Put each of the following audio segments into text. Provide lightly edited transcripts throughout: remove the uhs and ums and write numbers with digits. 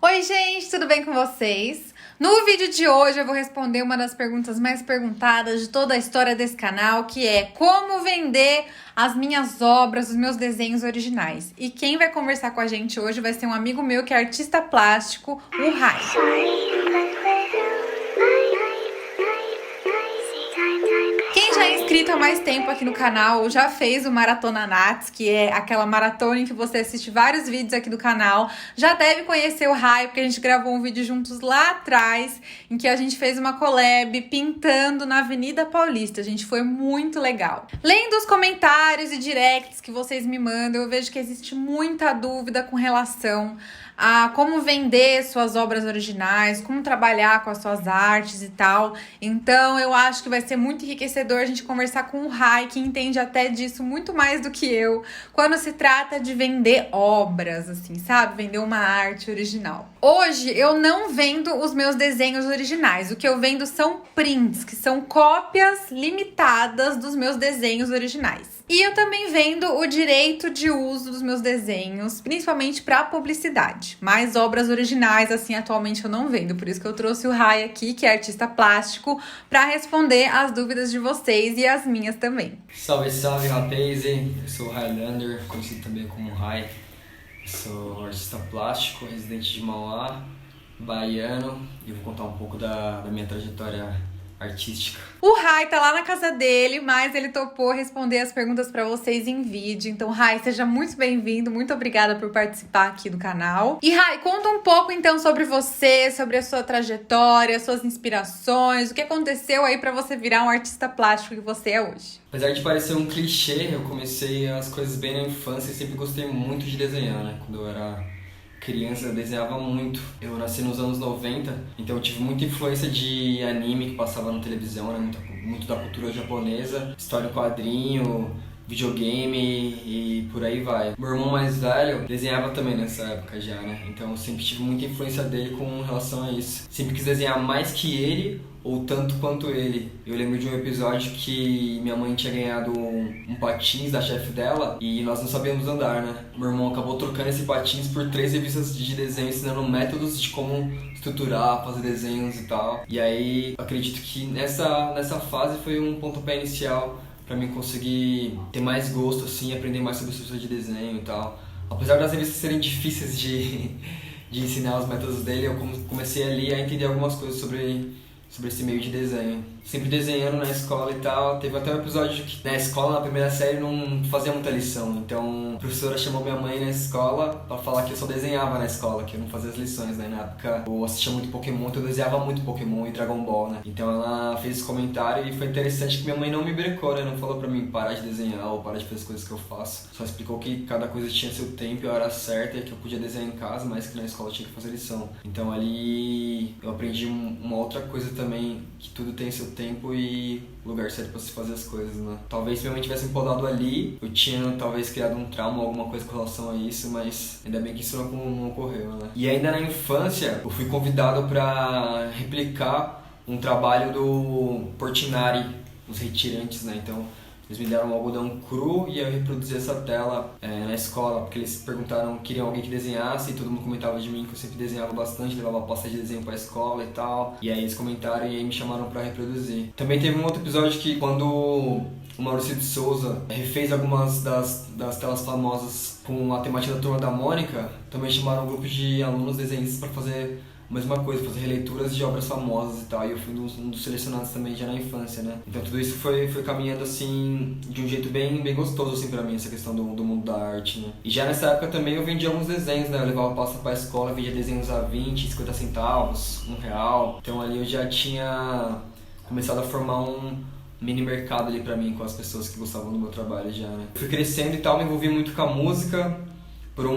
Oi, gente, tudo bem com vocês? No vídeo de hoje eu vou responder uma das perguntas mais perguntadas de toda a história desse canal, que é como vender as minhas obras, os meus desenhos originais. E quem vai conversar com a gente hoje vai ser um amigo meu que é artista plástico, o Rai. Quem já é inscrito há mais tempo aqui no canal já fez o Maratona Nats, que é aquela maratona em que você assiste vários vídeos aqui do canal, já deve conhecer o Rai, porque a gente gravou um vídeo juntos lá atrás, em que a gente fez uma collab pintando na Avenida Paulista. Gente, foi muito legal. Lendo os comentários e directs que vocês me mandam, eu vejo que existe muita dúvida com relação a como vender suas obras originais, como trabalhar com as suas artes e tal. Então eu acho que vai ser muito enriquecedor a gente conversar com o Rai, que entende até disso muito mais do que eu, quando se trata de vender obras, assim, sabe? Vender uma arte original. Hoje eu não vendo os meus desenhos originais, o que eu vendo são prints, que são cópias limitadas dos meus desenhos originais. E eu também vendo o direito de uso dos meus desenhos, principalmente para publicidade. Mas obras originais, assim, atualmente eu não vendo. Por isso que eu trouxe o Rai aqui, que é artista plástico, para responder as dúvidas de vocês e as minhas também. Salve, salve, rapaz! Eu sou o Highlander, conhecido também como Rai. Eu sou artista plástico, residente de Mauá, baiano, e vou contar um pouco da minha trajetória artística. O Rai tá lá na casa dele, mas ele topou responder as perguntas para vocês em vídeo. Então, Rai, seja muito bem-vindo, muito obrigada por participar aqui do canal. E Rai, conta um pouco então sobre você, sobre a sua trajetória, suas inspirações, o que aconteceu aí para você virar um artista plástico que você é hoje. Apesar de parecer um clichê, eu comecei as coisas bem na infância e sempre gostei muito de desenhar, né? Quando eu era criança eu desenhava muito. Eu nasci nos anos 90, então eu tive muita influência de anime que passava na televisão, né? Muito da cultura japonesa, história em quadrinho, videogame e por aí vai. Meu irmão mais velho desenhava também nessa época já, né? Então eu sempre tive muita influência dele com relação a isso. Sempre quis desenhar mais que ele ou tanto quanto ele. Eu lembro de um episódio que minha mãe tinha ganhado um patins da chefe dela e nós não sabíamos andar, né? Meu irmão acabou trocando esse patins por 3 revistas de desenho, ensinando métodos de como estruturar, fazer desenhos e tal. E aí, acredito que nessa fase foi um pontapé inicial pra mim conseguir ter mais gosto, assim, aprender mais sobre estrutura de desenho e tal. Apesar das revistas serem difíceis de ensinar os métodos dele, eu comecei ali a entender algumas coisas sobre esse meio de desenho. Sempre desenhando na escola e tal. Teve até um episódio que na escola, na primeira série, não fazia muita lição. Então a professora chamou minha mãe na escola pra falar que eu só desenhava na escola, que eu não fazia as lições, né? Na época eu assistia muito Pokémon, então eu desenhava muito Pokémon e Dragon Ball, né? Então ela fez esse comentário e foi interessante que minha mãe não me brecou, né? Não falou pra mim parar de desenhar ou parar de fazer as coisas que eu faço. Só explicou que cada coisa tinha seu tempo e a hora certa e que eu podia desenhar em casa, mas que na escola eu tinha que fazer lição. Então ali eu aprendi uma outra coisa também, que tudo tem seu tempo e lugar certo pra se fazer as coisas, né? Talvez se minha mãe tivesse me podado ali, eu tinha talvez criado um trauma ou alguma coisa com relação a isso, mas ainda bem que isso não ocorreu, né? E ainda na infância, eu fui convidado pra replicar um trabalho do Portinari, os retirantes, né? Então eles me deram um algodão cru e eu reproduzi essa tela na escola, porque eles perguntaram, queriam alguém que desenhasse, e todo mundo comentava de mim que eu sempre desenhava bastante, levava pasta de desenho pra escola e tal. E aí eles comentaram e aí me chamaram pra reproduzir. Também teve um outro episódio que quando o Maurício de Souza refez algumas das telas famosas com a temática da Turma da Mônica, também chamaram um grupo de alunos desenhistas pra fazer a mesma coisa, fazer releituras de obras famosas e tal, e eu fui um dos selecionados também já na infância, né? Então tudo isso foi caminhando assim, de um jeito bem gostoso assim pra mim, essa questão do mundo da arte, né? E já nessa época também eu vendia alguns desenhos, né? Eu levava pasta pra escola, vendia desenhos a 20, 50 centavos, R$1. Então ali eu já tinha começado a formar um mini mercado ali pra mim, com as pessoas que gostavam do meu trabalho já, né? Fui crescendo e tal, me envolvi muito com a música. Por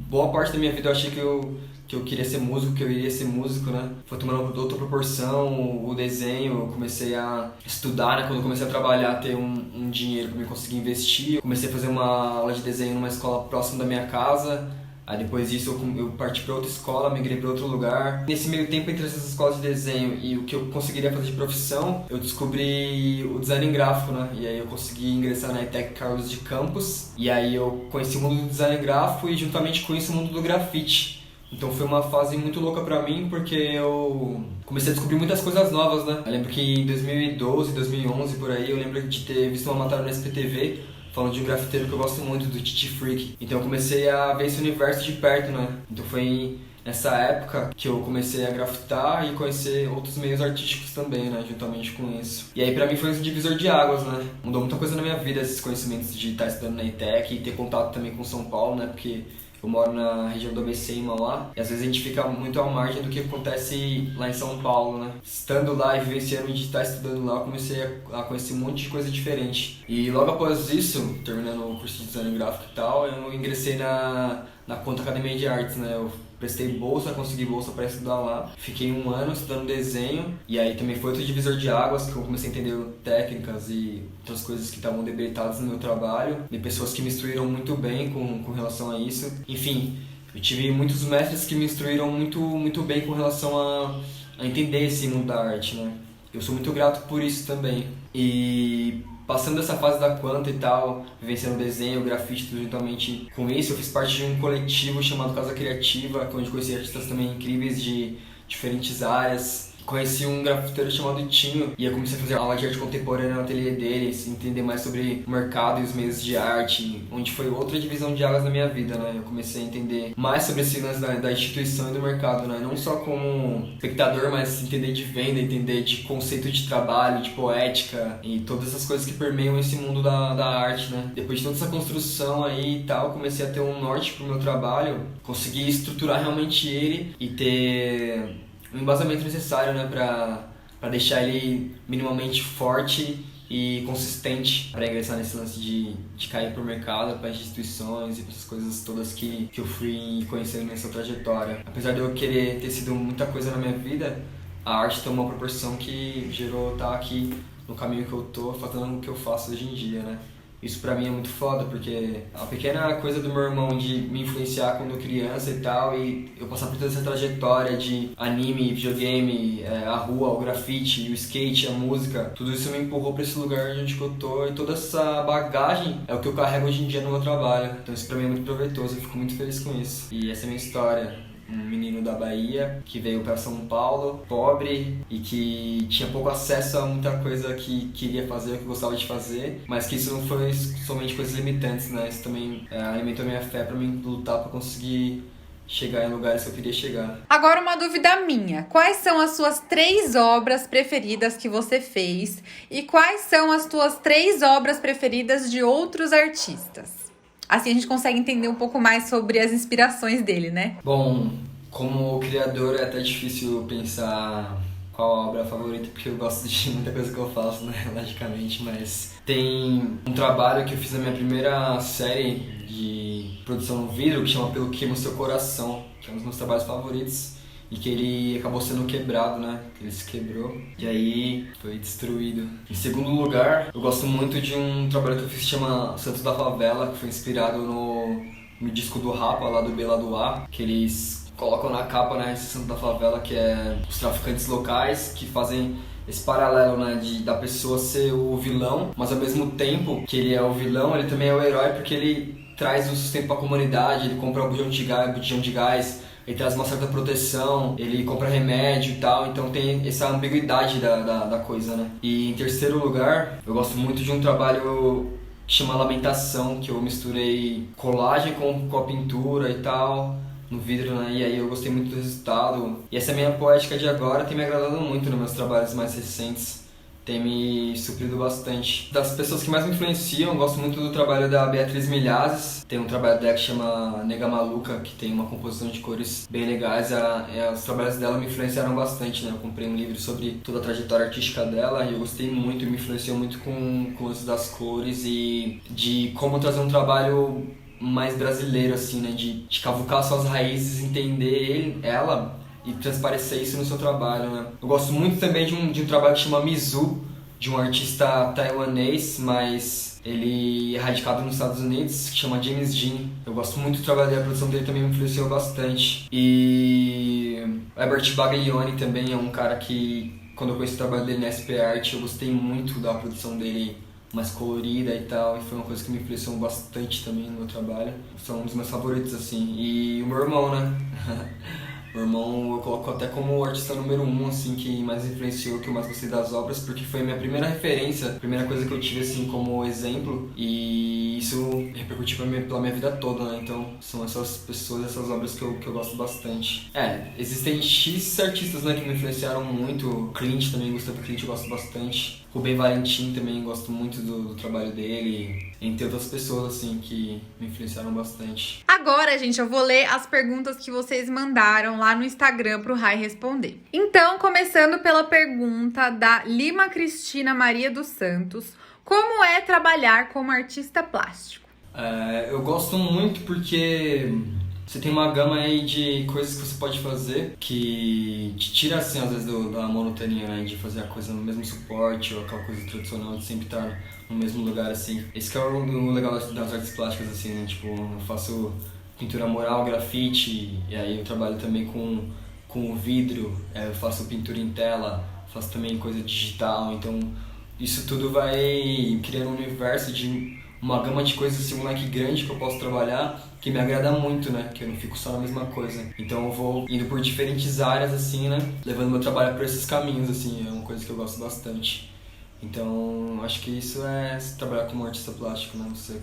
boa parte da minha vida eu achei que eu queria ser músico, que eu iria ser músico, né? Foi tomando outra proporção o desenho, eu comecei a estudar, né? Quando eu comecei a trabalhar, ter um dinheiro para me conseguir investir. Eu comecei a fazer uma aula de desenho numa escola próxima da minha casa. Aí depois disso eu parti para outra escola, migrei para outro lugar. Nesse meio tempo entre essas escolas de desenho e o que eu conseguiria fazer de profissão, eu descobri o design gráfico, né? E aí eu consegui ingressar na ETEC Carlos de Campos. E aí eu conheci o mundo do design gráfico e juntamente com isso o mundo do grafite. Então foi uma fase muito louca pra mim, porque eu comecei a descobrir muitas coisas novas, né? Eu lembro que em 2012, 2011, por aí, eu lembro de ter visto uma matéria no SPTV falando de um grafiteiro que eu gosto muito, do Titi Freak. Então eu comecei a ver esse universo de perto, né? Então foi nessa época que eu comecei a grafitar e conhecer outros meios artísticos também, né, juntamente com isso. E aí pra mim foi um divisor de águas, né? Mudou muita coisa na minha vida, esses conhecimentos de estar estudando na ITEC e ter contato também com São Paulo, né? Porque eu moro na região do ABC, em Mauá, e às vezes a gente fica muito à margem do que acontece lá em São Paulo, né? Estando lá e vivenciando de estar estudando lá, eu comecei a conhecer um monte de coisa diferente. E logo após isso, terminando o curso de design gráfico e tal, eu ingressei na Conta Academia de Artes, né? Eu prestei bolsa, consegui bolsa para estudar lá. Fiquei 1 ano estudando desenho, e aí também foi outro divisor de águas, que eu comecei a entender técnicas e outras coisas que estavam debilitadas no meu trabalho, e pessoas que me instruíram muito bem com relação a isso. Enfim, eu tive muitos mestres que me instruíram muito bem com relação a entender esse mundo da arte, né? Eu sou muito grato por isso também. E passando essa fase da Quanta e tal, vivenciando desenho, grafite, tudo juntamente com isso, eu fiz parte de um coletivo chamado Casa Criativa, onde conheci artistas também incríveis de diferentes áreas. Conheci um grafiteiro chamado Tinho e eu comecei a fazer aula de arte contemporânea no ateliê dele, entender mais sobre o mercado e os meios de arte, onde foi outra divisão de águas na minha vida, né? Eu comecei a entender mais sobre esse lance da instituição e do mercado, né? Não só como espectador, mas entender de venda, entender de conceito de trabalho, de poética e todas essas coisas que permeiam esse mundo da arte, né? Depois de toda essa construção aí e tal, comecei a ter um norte pro meu trabalho, consegui estruturar realmente ele e ter um embasamento necessário, né, para deixar ele minimamente forte e consistente para ingressar nesse lance de cair pro mercado, para instituições e para essas coisas todas que eu fui conhecendo nessa trajetória. Apesar de eu querer ter sido muita coisa na minha vida, a arte tomou uma proporção que gerou eu estar aqui no caminho que eu tô, fazendo o que eu faço hoje em dia, né? Isso pra mim é muito foda, porque a pequena coisa do meu irmão de me influenciar quando criança e tal, e eu passar por toda essa trajetória de anime, videogame, a rua, o grafite, o skate, a música, tudo isso me empurrou pra esse lugar onde eu tô, e toda essa bagagem é o que eu carrego hoje em dia no meu trabalho. Então isso pra mim é muito proveitoso, eu fico muito feliz com isso. E essa é a minha história. Um menino da Bahia que veio para São Paulo, pobre e que tinha pouco acesso a muita coisa que queria fazer, que gostava de fazer, mas que isso não foi somente coisas limitantes, né? Isso também alimentou a minha fé para mim lutar para conseguir chegar em lugares que eu queria chegar. Agora uma dúvida minha, quais são as suas 3 obras preferidas que você fez e quais são as tuas 3 obras preferidas de outros artistas? Assim a gente consegue entender um pouco mais sobre as inspirações dele, né? Bom, como criador é até difícil pensar qual a obra favorita, porque eu gosto de muita coisa que eu faço, né, logicamente, mas tem um trabalho que eu fiz na minha primeira série de produção no vidro que chama Pelo Queima o Seu Coração, que é um dos meus trabalhos favoritos. E que ele acabou sendo quebrado, né? Ele se quebrou e aí foi destruído. Em segundo lugar, eu gosto muito de um trabalho que eu fiz que chama Santos da Favela, que foi inspirado no disco do Rapa, lá do B, lá do A, que eles colocam na capa, né, esse Santos da Favela, que é os traficantes locais que fazem esse paralelo, né, da pessoa ser o vilão, mas ao mesmo tempo que ele é o vilão, ele também é o herói, porque ele traz o sustento para a comunidade, ele compra botijão de gás, ele traz uma certa proteção, ele compra remédio e tal, então tem essa ambiguidade da coisa, né? E em terceiro lugar, eu gosto muito de um trabalho que chama Lamentação, que eu misturei colagem com a pintura e tal, no vidro, né? E aí eu gostei muito do resultado. E essa minha poética de agora tem me agradado muito nos meus trabalhos mais recentes. Tem me suprido bastante. Das pessoas que mais me influenciam, eu gosto muito do trabalho da Beatriz Milhazes. Tem um trabalho dela que chama Nega Maluca, que tem uma composição de cores bem legais. Os trabalhos dela me influenciaram bastante, né? Eu comprei um livro sobre toda a trajetória artística dela e eu gostei muito, me influenciou muito com o uso das cores e de como trazer um trabalho mais brasileiro, assim, né? De cavucar suas raízes, entender ela e transparecer isso no seu trabalho, né? Eu gosto muito também de um trabalho que chama Mizu, de um artista taiwanês, mas ele é radicado nos Estados Unidos, que chama James Jean. Eu gosto muito do trabalho dele, a produção dele também me influenciou bastante. E o Herbert Baglioni também é um cara que, quando eu conheci o trabalho dele na SP Art, eu gostei muito da produção dele mais colorida e tal, e foi uma coisa que me influenciou bastante também no meu trabalho. São um dos meus favoritos, assim. E o meu irmão, né? Meu irmão eu coloco até como o artista número 1, assim, que mais influenciou, que eu mais gostei das obras, porque foi a minha primeira referência, a primeira coisa que eu tive, assim, como exemplo, e isso repercutiu pela minha vida toda, né? Então, são essas pessoas, essas obras que eu gosto bastante. Existem X artistas, né, que me influenciaram muito. O Clint também, Gustavo Clint, eu gosto bastante. Rubem Valentim também, gosto muito do trabalho dele, entre outras pessoas, assim, que me influenciaram bastante. Agora, gente, eu vou ler as perguntas que vocês mandaram lá no Instagram pro Rai responder. Então, começando pela pergunta da Lima Cristina Maria dos Santos: como é trabalhar como artista plástico? Eu gosto muito porque você tem uma gama aí de coisas que você pode fazer que te tira, assim, às vezes da monotonia, né? De fazer a coisa no mesmo suporte ou aquela coisa tradicional de sempre estar no mesmo lugar, assim. Esse que é o legal das artes plásticas, assim, né? Tipo, eu faço pintura mural, grafite, e aí eu trabalho também com o vidro, eu faço pintura em tela, faço também coisa digital, então isso tudo vai criando um universo de uma gama de coisas, assim, um leque grande que eu posso trabalhar, que me agrada muito, né? Que eu não fico só na mesma coisa. Então eu vou indo por diferentes áreas, assim, né? Levando meu trabalho por esses caminhos, assim, é uma coisa que eu gosto bastante. Então acho que isso é trabalhar como artista plástico, né? Você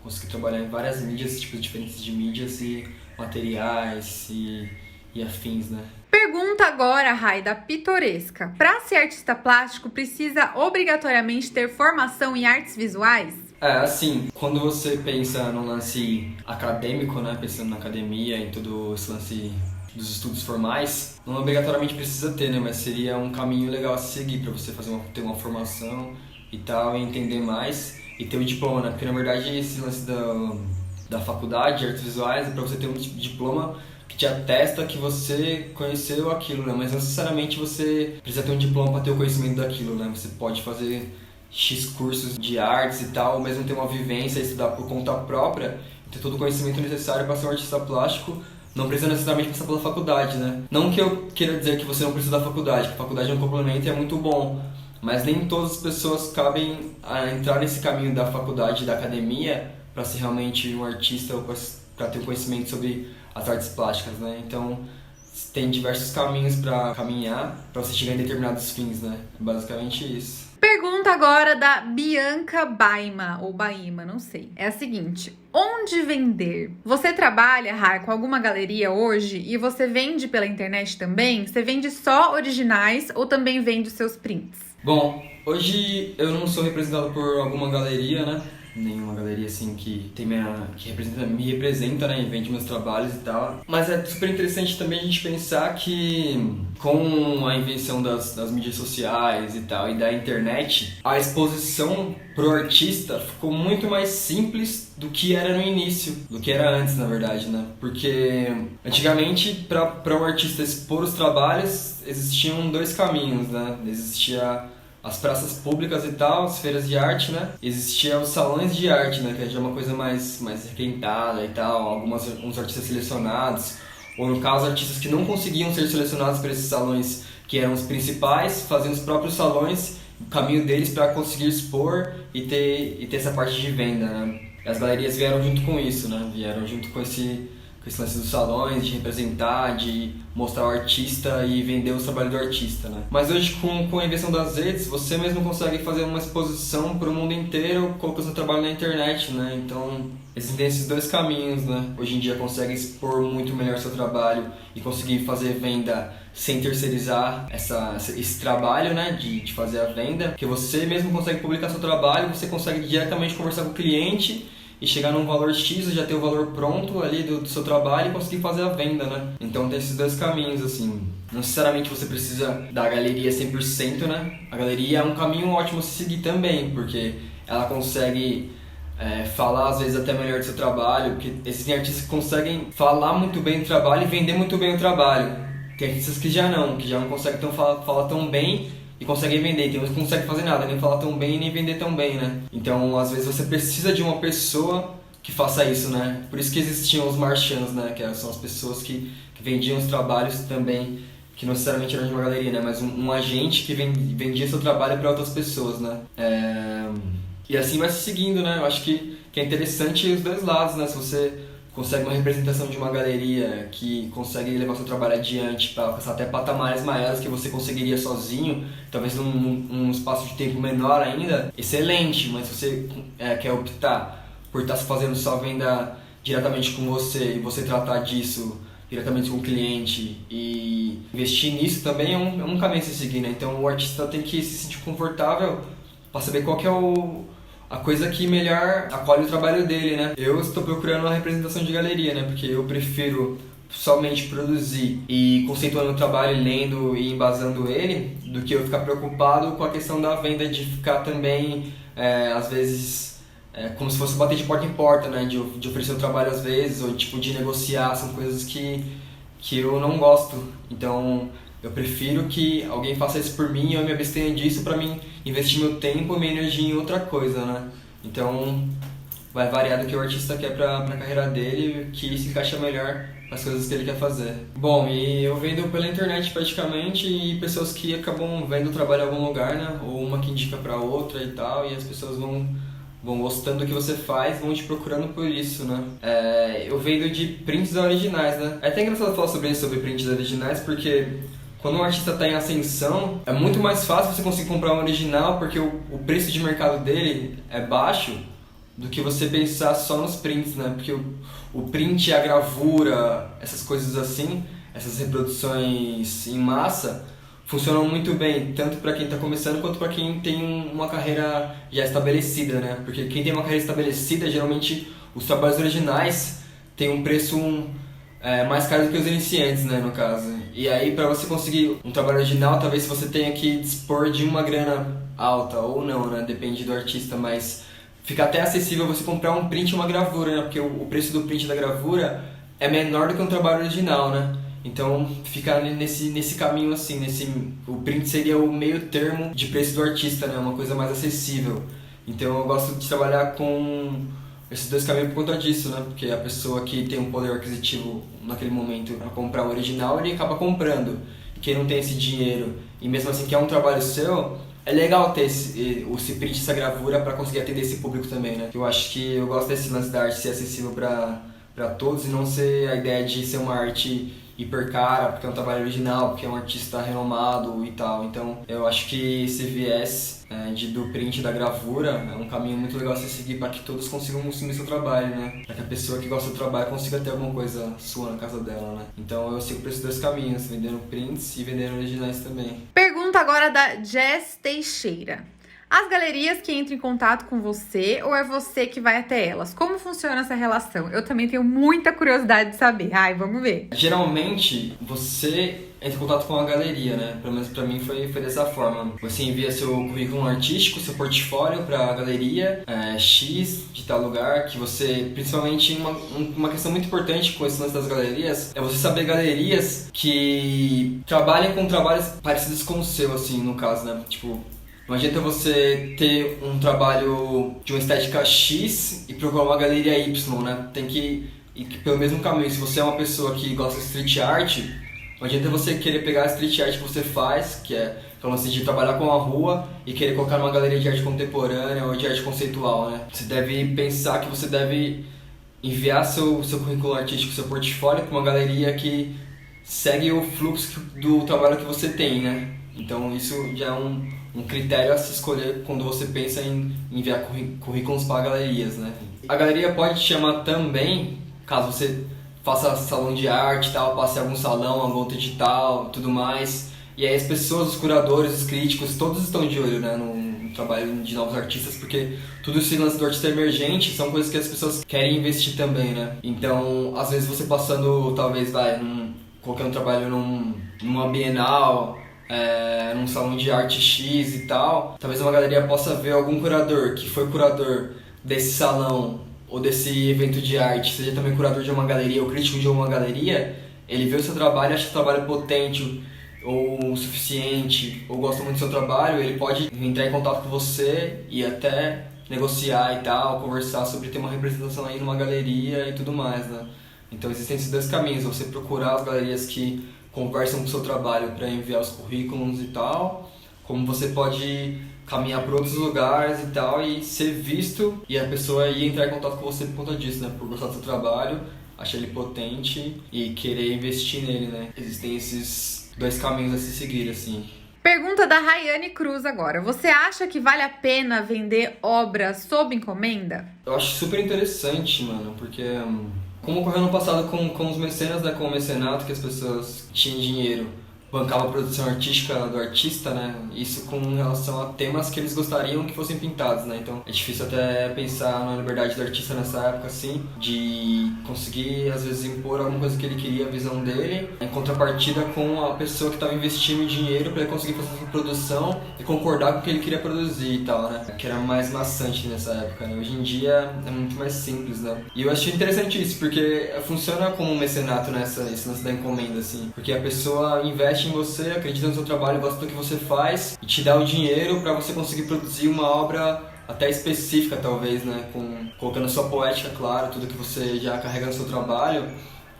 conseguir trabalhar em várias mídias, tipos diferentes de mídias e materiais e afins, né? Pergunta agora, Rai, da Pitoresca: para ser artista plástico, precisa obrigatoriamente ter formação em artes visuais? Assim, quando você pensa no lance acadêmico, né, pensando na academia, em todo esse lance dos estudos formais, não obrigatoriamente precisa ter, né, mas seria um caminho legal a se seguir para você ter uma formação e tal, e entender mais e ter o diploma, né, porque na verdade esse lance da faculdade de artes visuais é para você ter um diploma que te atesta que você conheceu aquilo, né, mas não necessariamente você precisa ter um diploma para ter o conhecimento daquilo, né, você pode fazer X cursos de artes e tal, ao mesmo ter uma vivência, estudar por conta própria, ter todo o conhecimento necessário para ser um artista plástico, não precisa necessariamente passar pela faculdade, né? Não que eu queira dizer que você não precisa da faculdade, que a faculdade é um complemento e é muito bom, mas nem todas as pessoas cabem a entrar nesse caminho da faculdade e da academia para ser realmente um artista ou para ter conhecimento sobre as artes plásticas, né? Então, tem diversos caminhos para caminhar para você chegar em determinados fins, né? É basicamente isso. Pergunta agora da Bianca Baima, ou Baima, não sei. É a seguinte: onde vender? Você trabalha, Rai, com alguma galeria hoje e você vende pela internet também? Você vende só originais ou também vende os seus prints? Bom, hoje eu não sou representado por alguma galeria, né? Nenhuma galeria assim que me representa, né, e vende meus trabalhos e tal. Mas é super interessante também a gente pensar que com a invenção das mídias sociais e tal, e da internet, a exposição pro artista ficou muito mais simples do que era no início, do que era antes, na verdade, né? Porque antigamente, para um artista expor os trabalhos, existiam dois caminhos, né? Existia as praças públicas e tal, as feiras de arte, né? Existia os salões de arte, né? Que já é uma coisa mais requentada e tal, uns artistas selecionados, ou no caso, artistas que não conseguiam ser selecionados para esses salões, que eram os principais, faziam os próprios salões, o caminho deles para conseguir expor e ter essa parte de venda, né? E as galerias vieram junto com isso, né? Vieram junto com esse lance dos salões, de representar, de mostrar o artista e vender o trabalho do artista, né? Mas hoje, com a invenção das redes, você mesmo consegue fazer uma exposição para o mundo inteiro, colocando seu trabalho na internet, né? Então, existem esses dois caminhos, né? Hoje em dia consegue expor muito melhor seu trabalho e conseguir fazer venda sem terceirizar esse trabalho, né? De fazer a venda, porque você mesmo consegue publicar seu trabalho, você consegue diretamente conversar com o cliente e chegar num valor X, já ter o valor pronto ali do seu trabalho e conseguir fazer a venda, né? Então tem esses dois caminhos, assim. Não necessariamente você precisa da galeria 100%, né? A galeria é um caminho ótimo a se seguir também, porque ela consegue falar às vezes até melhor do seu trabalho, porque existem artistas que conseguem falar muito bem do trabalho e vender muito bem o trabalho. Tem artistas que já não conseguem falar tão bem e conseguem vender. Tem uns que não conseguem fazer nada, nem falar tão bem nem vender tão bem, né? Então, às vezes você precisa de uma pessoa que faça isso, né? Por isso que existiam os marchands, né? Que são as pessoas que vendiam os trabalhos também, que não necessariamente eram de uma galeria, né? Mas um agente que vendia seu trabalho para outras pessoas, né? E assim vai se seguindo, né? Eu acho que é interessante os dois lados, né? Se você consegue uma representação de uma galeria que consegue levar seu trabalho adiante para alcançar até patamares maiores que você conseguiria sozinho, talvez num espaço de tempo menor ainda, excelente. Mas se você quer optar por estar fazendo sua venda diretamente com você e você tratar disso diretamente com o cliente e investir nisso também é um caminho a se seguir, né? Então o artista tem que se sentir confortável para saber qual que é a coisa que melhor acolhe o trabalho dele, né? Eu estou procurando uma representação de galeria, né? Porque eu prefiro somente produzir e conceituando o trabalho, lendo e embasando ele, do que eu ficar preocupado com a questão da venda, de ficar também, às vezes, como se fosse bater de porta em porta, né? De oferecer o trabalho às vezes, ou tipo de negociar, são coisas que eu não gosto. Então eu prefiro que alguém faça isso por mim e eu me abstenha disso para mim investir meu tempo e minha energia em outra coisa, né? Então vai variar do que o artista quer pra carreira dele, que se encaixa melhor nas coisas que ele quer fazer. Bom, e eu vendo pela internet praticamente, e pessoas que acabam vendo o trabalho em algum lugar, né? Ou uma que indica pra outra e tal, e as pessoas vão gostando do que você faz, vão te procurando por isso, né? Eu vendo de prints originais, né? É até engraçado falar sobre isso, sobre prints originais, porque quando um artista está em ascensão, é muito mais fácil você conseguir comprar um original, porque o preço de mercado dele é baixo, do que você pensar só nos prints, né? Porque o print, a gravura, essas coisas assim, essas reproduções em massa, funcionam muito bem, tanto para quem está começando quanto para quem tem uma carreira já estabelecida, né? Porque quem tem uma carreira estabelecida, geralmente os trabalhos originais têm um preço mais caro do que os iniciantes, né, no caso. E aí, para você conseguir um trabalho original, talvez você tenha que dispor de uma grana alta, ou não, né? Depende do artista, mas fica até acessível você comprar um print e uma gravura, né? Porque o preço do print e da gravura é menor do que um trabalho original, né? Então fica nesse caminho assim, o print seria o meio termo de preço do artista, né? Uma coisa mais acessível. Então eu gosto de trabalhar com esses dois caminhos por conta disso, né? Porque a pessoa que tem um poder aquisitivo naquele momento para comprar o original, ele acaba comprando. E quem não tem esse dinheiro e mesmo assim quer um trabalho seu, é legal ter esse print, essa gravura para conseguir atender esse público também, né? Eu acho que eu gosto desse lance da arte ser acessível para todos e não ser a ideia de ser uma arte hiper cara, porque é um trabalho original, porque é um artista renomado e tal. Então eu acho que esse viés do print e da gravura é um caminho muito legal a se seguir para que todos consigam consumir seu trabalho, né? Para que a pessoa que gosta do trabalho consiga ter alguma coisa sua na casa dela, né? Então eu sigo por esses dois caminhos, vendendo prints e vendendo originais também. Pergunta agora da Jess Teixeira. As galerias que entram em contato com você ou é você que vai até elas? Como funciona essa relação? Eu também tenho muita curiosidade de saber. Ai, vamos ver. Geralmente, você entra em contato com a galeria, né? Pelo menos pra mim foi dessa forma. Você envia seu currículo artístico, seu portfólio pra galeria X de tal lugar, que você, principalmente uma questão muito importante com esse lance das galerias, é você saber galerias que trabalhem com trabalhos parecidos com o seu, assim, no caso, né? Tipo, não adianta você ter um trabalho de uma estética X e procurar uma galeria Y, né? Tem que ir pelo mesmo caminho. Se você é uma pessoa que gosta de street art, não adianta você querer pegar a street art que você faz, que é o lance de trabalhar com a rua, e querer colocar numa galeria de arte contemporânea ou de arte conceitual, né? Você deve pensar que você deve enviar seu currículo artístico, seu portfólio para uma galeria que segue o fluxo do trabalho que você tem, né? Então isso já é um critério a se escolher quando você pensa em enviar currículos para galerias, né? A galeria pode te chamar também, caso você faça salão de arte e tal, passe em algum salão, algum outro edital, tudo mais. E aí as pessoas, os curadores, os críticos, todos estão de olho, né, no trabalho de novos artistas, porque tudo esse lance do artista emergente são coisas que as pessoas querem investir também, né? Então, às vezes você passando, talvez, colocando um trabalho numa Bienal, num salão de arte X e tal, talvez uma galeria possa ver algum curador que foi curador desse salão ou desse evento de arte, seja também curador de uma galeria ou crítico de uma galeria, ele vê o seu trabalho, acha o trabalho potente ou suficiente, ou gosta muito do seu trabalho, ele pode entrar em contato com você e até negociar e tal, conversar sobre ter uma representação aí numa galeria e tudo mais, né? Então existem esses dois caminhos, você procurar as galerias que conversam com o seu trabalho para enviar os currículos e tal, como você pode caminhar para outros lugares e tal e ser visto e a pessoa ia entrar em contato com você por conta disso, né? Por gostar do seu trabalho, achar ele potente e querer investir nele, né? Existem esses dois caminhos a se seguir, assim. Pergunta da Rayane Cruz agora. Você acha que vale a pena vender obras sob encomenda? Eu acho super interessante, mano, porque como ocorreu no passado com os mecenas, né, com o mecenato, que as pessoas tinham dinheiro, bancavam a produção artística do artista, né, isso com relação a temas que eles gostariam que fossem pintados, né, então é difícil até pensar na liberdade do artista nessa época, assim, de conseguir, às vezes, impor alguma coisa que ele queria, a visão dele, em contrapartida com a pessoa que estava investindo dinheiro para ele conseguir fazer essa produção e concordar com o que ele queria produzir e tal, né, que era mais maçante nessa época, né, hoje em dia é muito mais simples, né, e eu achei interessante isso, porque funciona como um mecenato esse lance da encomenda, assim, porque a pessoa investe em você, acredita no seu trabalho, gosta do que você faz e te dá o dinheiro para você conseguir produzir uma obra até específica, talvez, né? Colocando a sua poética, claro, tudo que você já carrega no seu trabalho.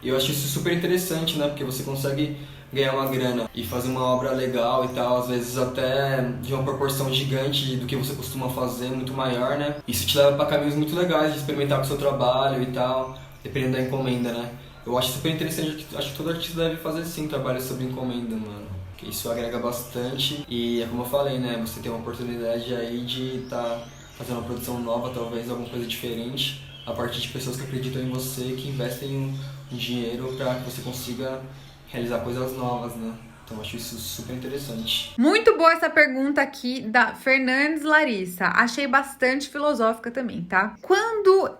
E eu acho isso super interessante, né? Porque você consegue ganhar uma grana e fazer uma obra legal e tal, às vezes até de uma proporção gigante do que você costuma fazer, muito maior, né? Isso te leva para caminhos muito legais de experimentar com o seu trabalho e tal, dependendo da encomenda, né? Eu acho super interessante, acho que todo artista deve fazer sim trabalho sob encomenda, mano. Porque isso agrega bastante e é como eu falei, né? Você tem uma oportunidade aí de estar fazendo uma produção nova, talvez alguma coisa diferente, a partir de pessoas que acreditam em você, que investem um dinheiro para que você consiga realizar coisas novas, né? Então eu acho isso super interessante. Muito boa essa pergunta aqui da Fernandes Larissa. Achei bastante filosófica também, tá? Quando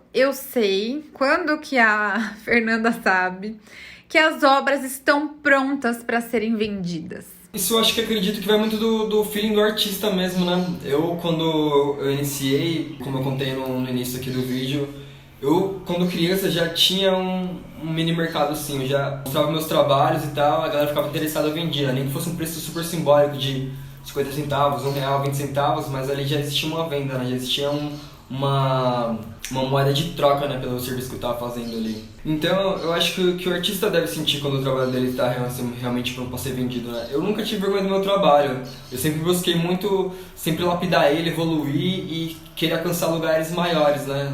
que a Fernanda sabe que as obras estão prontas para serem vendidas? Isso eu acho que acredito que vai muito do feeling do artista mesmo, né? Quando eu iniciei, como eu contei no início aqui do vídeo, eu, quando criança, já tinha um mini mercado assim, eu já mostrava meus trabalhos e tal, a galera ficava interessada, eu vendia, nem que fosse um preço super simbólico de 50 centavos, R$1, 20 centavos, mas ali já existia uma venda, né? Já existia uma moeda de troca, né, pelo serviço que eu estava fazendo ali. Então eu acho que o artista deve sentir quando o trabalho dele está realmente pronto para ser vendido, né? Eu nunca tive vergonha do meu trabalho, eu sempre busquei muito, sempre lapidar ele, evoluir e querer alcançar lugares maiores, né?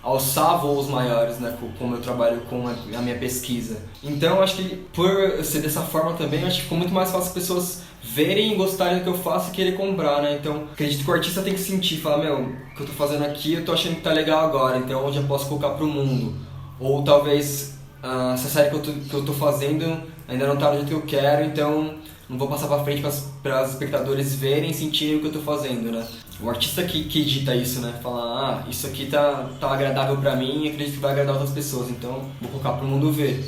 Alçar voos maiores, né, com o meu trabalho, com a minha pesquisa. Então eu acho que por ser dessa forma também, eu acho que ficou muito mais fácil as pessoas verem e gostarem do que eu faço e querer comprar, né? Então acredito que o artista tem que sentir, falar, meu, o que eu tô fazendo aqui, eu tô achando que tá legal agora, então eu já posso colocar pro mundo. Ou talvez essa série que eu tô fazendo ainda não tá do jeito que eu quero, então não vou passar pra frente para os espectadores verem e sentirem o que eu tô fazendo, né? O artista que edita isso, né? Fala, isso aqui tá agradável pra mim e acredito que vai agradar outras pessoas, então vou colocar pro mundo ver.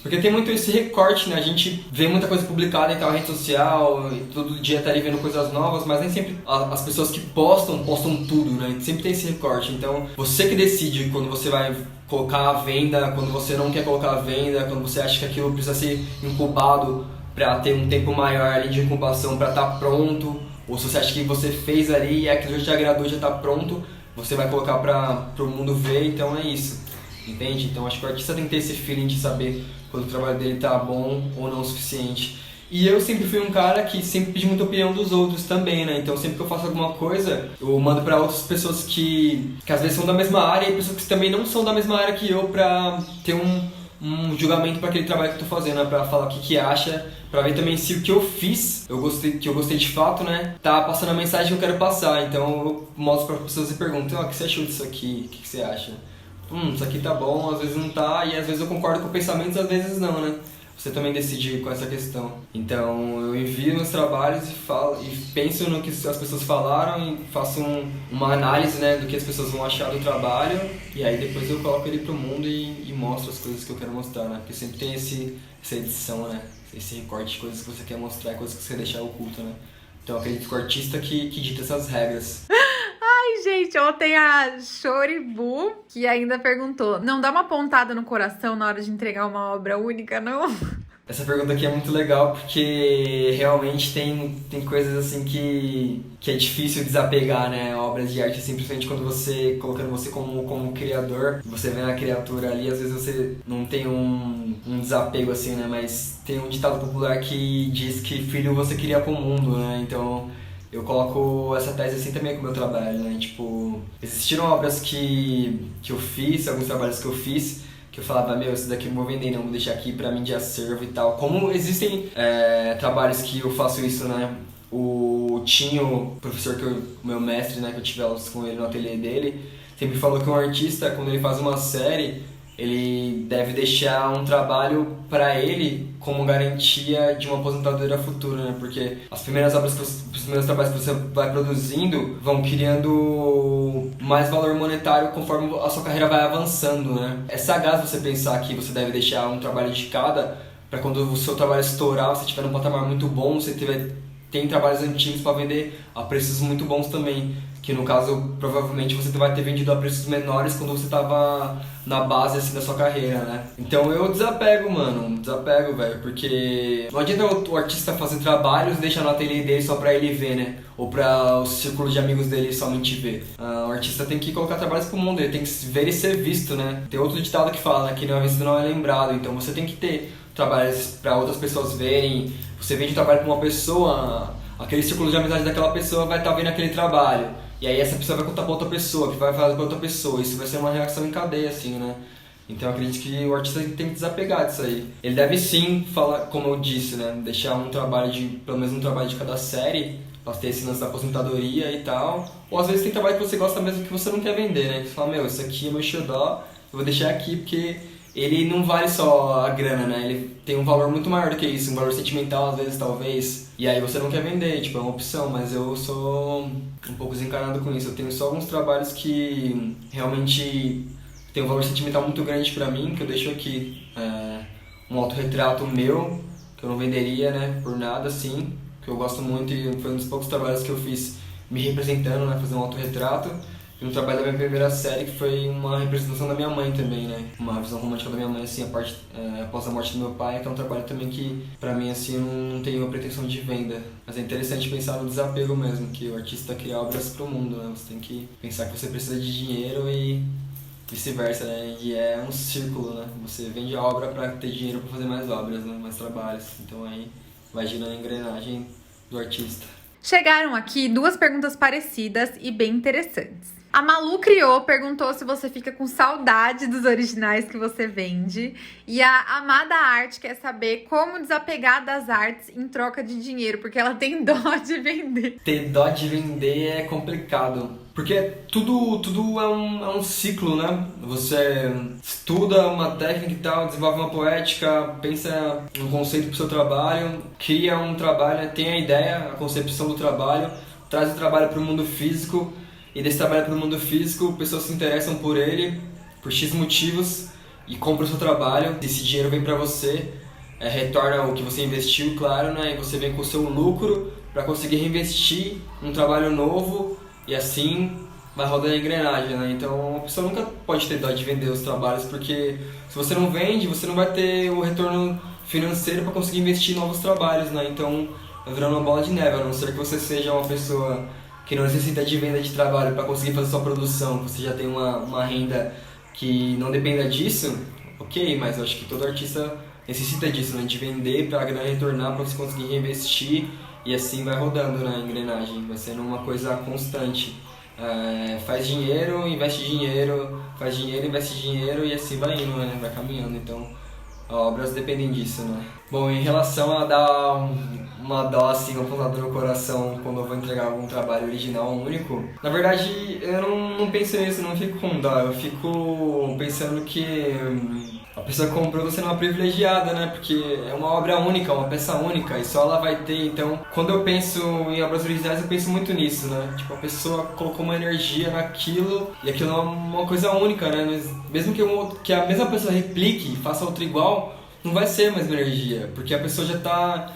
Porque tem muito esse recorte, né? A gente vê muita coisa publicada em tal rede social e todo dia tá ali vendo coisas novas, mas nem sempre as pessoas que postam tudo, né? Sempre tem esse recorte. Então, você que decide quando você vai colocar a venda, quando você não quer colocar a venda, quando você acha que aquilo precisa ser incubado para ter um tempo maior ali de incubação para estar pronto, ou se você acha que você fez ali e aquilo já te agradou, já está pronto, você vai colocar para o mundo ver, então é isso, entende? Então acho que o artista tem que ter esse feeling de saber quando o trabalho dele está bom ou não o suficiente. E eu sempre fui um cara que sempre pedi muita opinião dos outros também, né? Então sempre que eu faço alguma coisa, eu mando para outras pessoas que às vezes são da mesma área e pessoas que também não são da mesma área que eu para ter um julgamento para aquele trabalho que eu tô fazendo, né? Pra falar o que acha, pra ver também se o que eu fiz, que eu gostei de fato, né? Tá passando a mensagem que eu quero passar. Então eu mostro para as pessoas e pergunto, o que você achou disso aqui? O que você acha? Isso aqui tá bom, às vezes não tá, e às vezes eu concordo com pensamentos, às vezes não, né? Você também decide com essa questão. Então eu envio meus trabalhos e penso no que as pessoas falaram e faço uma análise, né, do que as pessoas vão achar do trabalho, e aí depois eu coloco ele pro mundo e mostro as coisas que eu quero mostrar, né? Porque sempre tem essa edição, né? Esse recorte de coisas que você quer mostrar, coisas que você quer deixar oculto, né? Então eu acredito que o artista que dita essas regras. Ai, gente, ontem a Choribu, que ainda perguntou, não dá uma pontada no coração na hora de entregar uma obra única, não? Essa pergunta aqui é muito legal porque realmente tem coisas assim que é difícil desapegar, né? Obras de arte, simplesmente quando você, colocando você como criador, você vê a criatura ali, às vezes você não tem um desapego assim, né? Mas tem um ditado popular que diz que filho você cria com o mundo, né? Então eu coloco essa tese assim também com o meu trabalho, né? Tipo, existiram obras que eu fiz, alguns trabalhos que eu fiz, que eu falava, meu, esse daqui eu não vou vender não, vou deixar aqui pra mim de acervo e tal. Como existem trabalhos que eu faço isso, né? O Tinho, professor, meu mestre, né, que eu tive aulas com ele no ateliê dele, sempre falou que um artista, quando ele faz uma série, ele deve deixar um trabalho para ele como garantia de uma aposentadoria futura, né? Porque as primeiras obras, os primeiros trabalhos que você vai produzindo vão criando mais valor monetário conforme a sua carreira vai avançando, né? É sagaz você pensar que você deve deixar um trabalho de cada para quando o seu trabalho estourar, você estiver num patamar muito bom, você tem trabalhos antigos para vender a preços muito bons também. Que no caso, provavelmente você vai ter vendido a preços menores quando você tava na base assim da sua carreira, né? Então eu desapego, velho, porque não adianta o artista fazer trabalhos e deixar no ateliê dele só pra ele ver, né? Ou pra o círculo de amigos dele somente ver. O artista tem que colocar trabalhos pro mundo, ele tem que ver e ser visto, né? Tem outro ditado que fala, né? Que não é visto não é lembrado, então você tem que ter trabalhos pra outras pessoas verem. Você vende trabalho pra uma pessoa, aquele círculo de amizade daquela pessoa vai estar vendo aquele trabalho. E aí essa pessoa vai contar pra outra pessoa, que vai falar pra outra pessoa. Isso vai ser uma reação em cadeia, assim, né? Então eu acredito que o artista tem que desapegar disso aí. Ele deve sim falar, como eu disse, né? Deixar pelo menos um trabalho de cada série, pra ter esse lance da aposentadoria e tal. Ou às vezes tem trabalho que você gosta mesmo que você não quer vender, né? Que você fala, meu, isso aqui é meu xodó, eu vou deixar aqui porque ele não vale só a grana, né? Ele tem um valor muito maior do que isso, um valor sentimental às vezes, talvez. E aí você não quer vender, tipo, é uma opção, mas eu sou um pouco desencanado com isso. Eu tenho só alguns trabalhos que realmente tem um valor sentimental muito grande pra mim, que eu deixo aqui. Um autorretrato meu, que eu não venderia, né, por nada, assim, que eu gosto muito e foi um dos poucos trabalhos que eu fiz me representando, né, fazer um autorretrato. E um trabalho da minha primeira série, que foi uma representação da minha mãe também, né? Uma visão romântica da minha mãe, assim, após a morte do meu pai, que é um trabalho também que, pra mim, assim, eu não tenho a pretensão de venda. Mas é interessante pensar no desapego mesmo, que o artista cria obras pro mundo, né? Você tem que pensar que você precisa de dinheiro e vice-versa, né? E é um círculo, né? Você vende a obra pra ter dinheiro pra fazer mais obras, né? Mais trabalhos. Então aí vai girando a engrenagem do artista. Chegaram aqui 2 perguntas parecidas e bem interessantes. A Malu Criou perguntou se você fica com saudade dos originais que você vende. E a Amada Arte quer saber como desapegar das artes em troca de dinheiro, porque ela tem dó de vender. Ter dó de vender é complicado, porque tudo é um ciclo, né? Você estuda uma técnica e tal, desenvolve uma poética, pensa um conceito pro seu trabalho, cria um trabalho, tem a ideia, a concepção do trabalho, traz o trabalho pro mundo físico. E desse trabalho para o mundo físico, pessoas se interessam por ele, por X motivos, e compram o seu trabalho. Esse dinheiro vem para você, retorna o que você investiu, claro, né? E você vem com o seu lucro para conseguir reinvestir num trabalho novo, e assim vai rodando a engrenagem, né? Então a pessoa nunca pode ter dó de vender os trabalhos, porque se você não vende, você não vai ter o retorno financeiro para conseguir investir em novos trabalhos, né? Então vai virando uma bola de neve, a não ser que você seja uma pessoa que não necessita de venda de trabalho para conseguir fazer sua produção, que você já tem uma renda que não dependa disso, ok, mas eu acho que todo artista necessita disso, né? De vender para a grana retornar, para você conseguir reinvestir, e assim vai rodando, né, a engrenagem, vai sendo uma coisa constante. Faz dinheiro, investe dinheiro, faz dinheiro, investe dinheiro, e assim vai indo, né? Vai caminhando, então obras dependem disso, né? Bom, em relação a dar uma dó, assim, uma pontada no coração quando eu vou entregar algum trabalho original único, na verdade eu não penso nisso, não fico com dó, eu fico pensando que a pessoa que comprou você não é uma privilegiada, né? Porque é uma obra única, uma peça única, e só ela vai ter. Então, quando eu penso em obras originais, eu penso muito nisso, né? Tipo, a pessoa colocou uma energia naquilo, e aquilo é uma coisa única, né? Mas mesmo que a mesma pessoa replique e faça outra igual, não vai ser a mesma energia, porque a pessoa já tá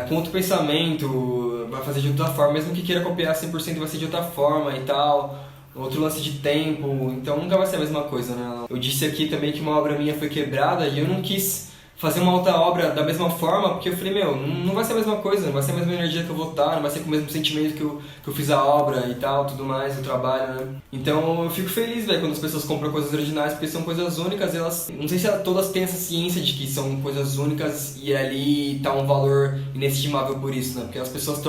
com outro pensamento, vai fazer de outra forma, mesmo que queira copiar 100% vai ser de outra forma e tal. Outro lance de tempo, então nunca vai ser a mesma coisa, né? Eu disse aqui também que uma obra minha foi quebrada e eu não quis fazer uma outra obra da mesma forma, porque eu falei, meu, não vai ser a mesma coisa, não vai ser a mesma energia que eu vou estar, não vai ser com o mesmo sentimento que eu fiz a obra e tal, tudo mais, o trabalho, né? Então eu fico feliz, velho, quando as pessoas compram coisas originais, porque são coisas únicas, elas... Não sei se todas têm essa ciência de que são coisas únicas e ali tá um valor inestimável por isso, né? Porque as pessoas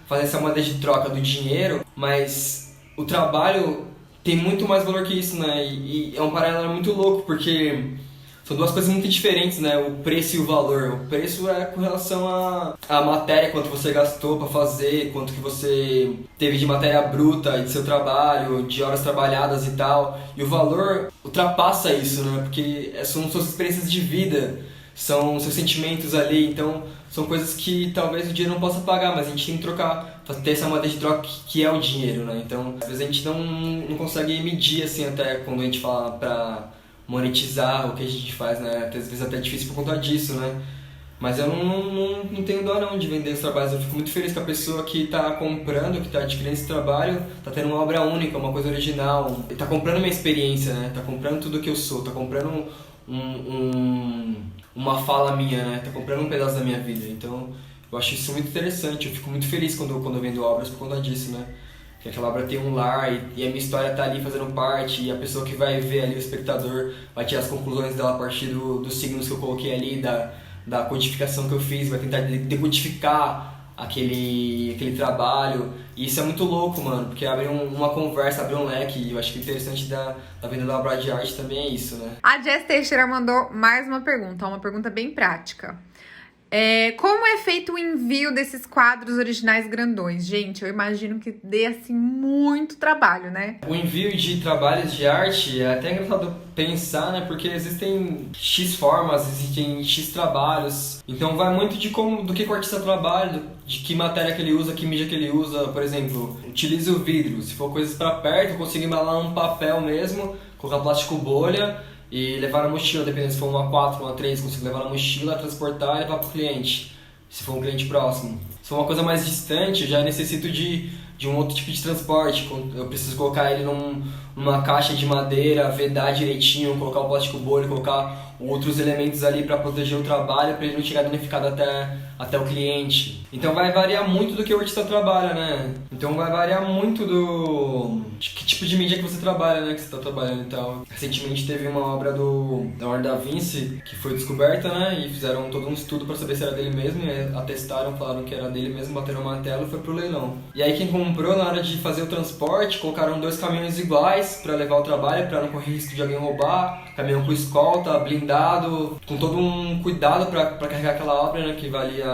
fazem essa moeda de troca do dinheiro, mas o trabalho tem muito mais valor que isso, né? E é um paralelo muito louco, porque são duas coisas muito diferentes, né? O preço e o valor. O preço é com relação à matéria, quanto você gastou para fazer, quanto que você teve de matéria bruta, de seu trabalho, de horas trabalhadas e tal. E o valor ultrapassa isso, né? Porque são suas experiências de vida, são seus sentimentos ali, então são coisas que talvez o dinheiro não possa pagar, mas a gente tem que trocar, ter essa moeda de troca que é o dinheiro, né? Então, às vezes a gente não consegue medir, assim, até quando a gente fala pra monetizar o que a gente faz, né? Às vezes até é difícil por conta disso, né? Mas eu não tenho dó não de vender os trabalhos, eu fico muito feliz que a pessoa que está comprando, que está adquirindo esse trabalho, está tendo uma obra única, uma coisa original, está comprando minha experiência, né? Está comprando tudo que eu sou, está comprando uma fala minha, né? Tá comprando um pedaço da minha vida. Então, eu acho isso muito interessante. Eu fico muito feliz quando eu vendo obras por conta disso, né? Que aquela obra tem um lar e a minha história tá ali fazendo parte e a pessoa que vai ver ali, o espectador, vai tirar as conclusões dela a partir dos signos que eu coloquei ali, da codificação que eu fiz, vai tentar decodificar aquele trabalho. E isso é muito louco, mano, porque abre uma conversa, abre um leque. E eu acho que o interessante da venda da obra de arte também é isso, né? A Jess Teixeira mandou mais uma pergunta bem prática. Como é feito o envio desses quadros originais grandões? Gente, eu imagino que dê, assim, muito trabalho, né? O envio de trabalhos de arte é até engraçado pensar, né? Porque existem X formas, existem X trabalhos. Então vai muito do que o artista trabalha, de que matéria que ele usa, que mídia que ele usa. Por exemplo, utilize o vidro. Se for coisas para perto, eu consigo embalar um papel mesmo, colocar plástico bolha e levar na mochila, dependendo se for uma 4, uma 3, consigo levar na mochila, transportar e levar para o cliente, se for um cliente próximo. Se for uma coisa mais distante, eu já necessito de um outro tipo de transporte, eu preciso colocar ele numa caixa de madeira, vedar direitinho, colocar o plástico bolha, colocar outros elementos ali para proteger o trabalho, para ele não chegar danificado até o cliente. Então vai variar muito do que o artista trabalha, né? Então vai variar muito de que tipo de mídia que você trabalha, né? Que você está trabalhando e tal. Recentemente teve uma obra da Leonardo da Vinci que foi descoberta, né? E fizeram todo um estudo para saber se era dele mesmo, e atestaram, falaram que era dele mesmo, bateram o martelo e foi pro leilão. E aí quem comprou, na hora de fazer o transporte, colocaram 2 caminhões iguais para levar o trabalho, para não correr risco de alguém roubar, caminhão com escolta, blindado, com todo um cuidado para carregar aquela obra, né? Que valia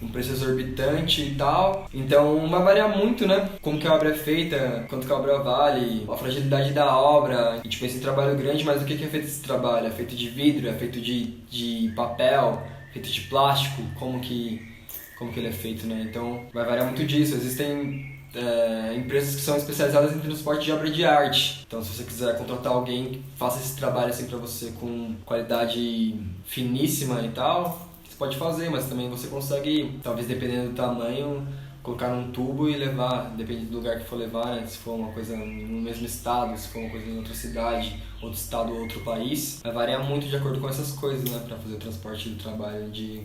um preço exorbitante e tal. Então vai variar muito, né? Como que a obra é feita, quanto que a obra vale, a fragilidade da obra. A gente pensa em trabalho grande, mas o que é feito esse trabalho? É feito de vidro, é feito de papel, feito de plástico, como que ele é feito, né? Então vai variar muito disso. Existem empresas que são especializadas em transporte de obra de arte. Então se você quiser contratar alguém que faça esse trabalho assim pra você com qualidade finíssima e tal, pode fazer, mas também você consegue, talvez dependendo do tamanho, colocar num tubo e levar, dependendo do lugar que for levar, né? Se for uma coisa no mesmo estado, se for uma coisa em outra cidade, outro estado, outro país, vai variar muito de acordo com essas coisas, né? Para fazer o transporte do trabalho de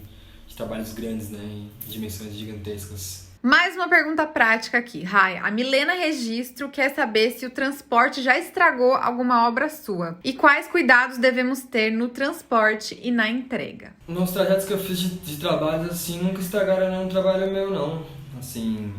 trabalhos grandes, né? Em dimensões gigantescas. Mais uma pergunta prática aqui, Rai. A Milena Registro quer saber se o transporte já estragou alguma obra sua e quais cuidados devemos ter no transporte e na entrega. Nos trajetos que eu fiz de trabalho, assim, nunca estragaram nenhum trabalho meu, não. Assim,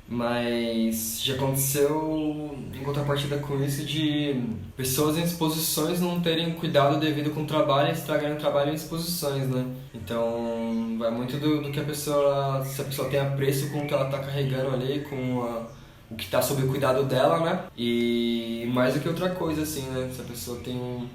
mas já aconteceu em contrapartida com isso de pessoas em exposições não terem cuidado devido com o trabalho e estragarem o trabalho em exposições, né? Então vai muito do que a pessoa, se a pessoa tem apreço com o que ela tá carregando ali, com o que tá sob o cuidado dela, né? E mais do que outra coisa, assim, né? Se a pessoa tem um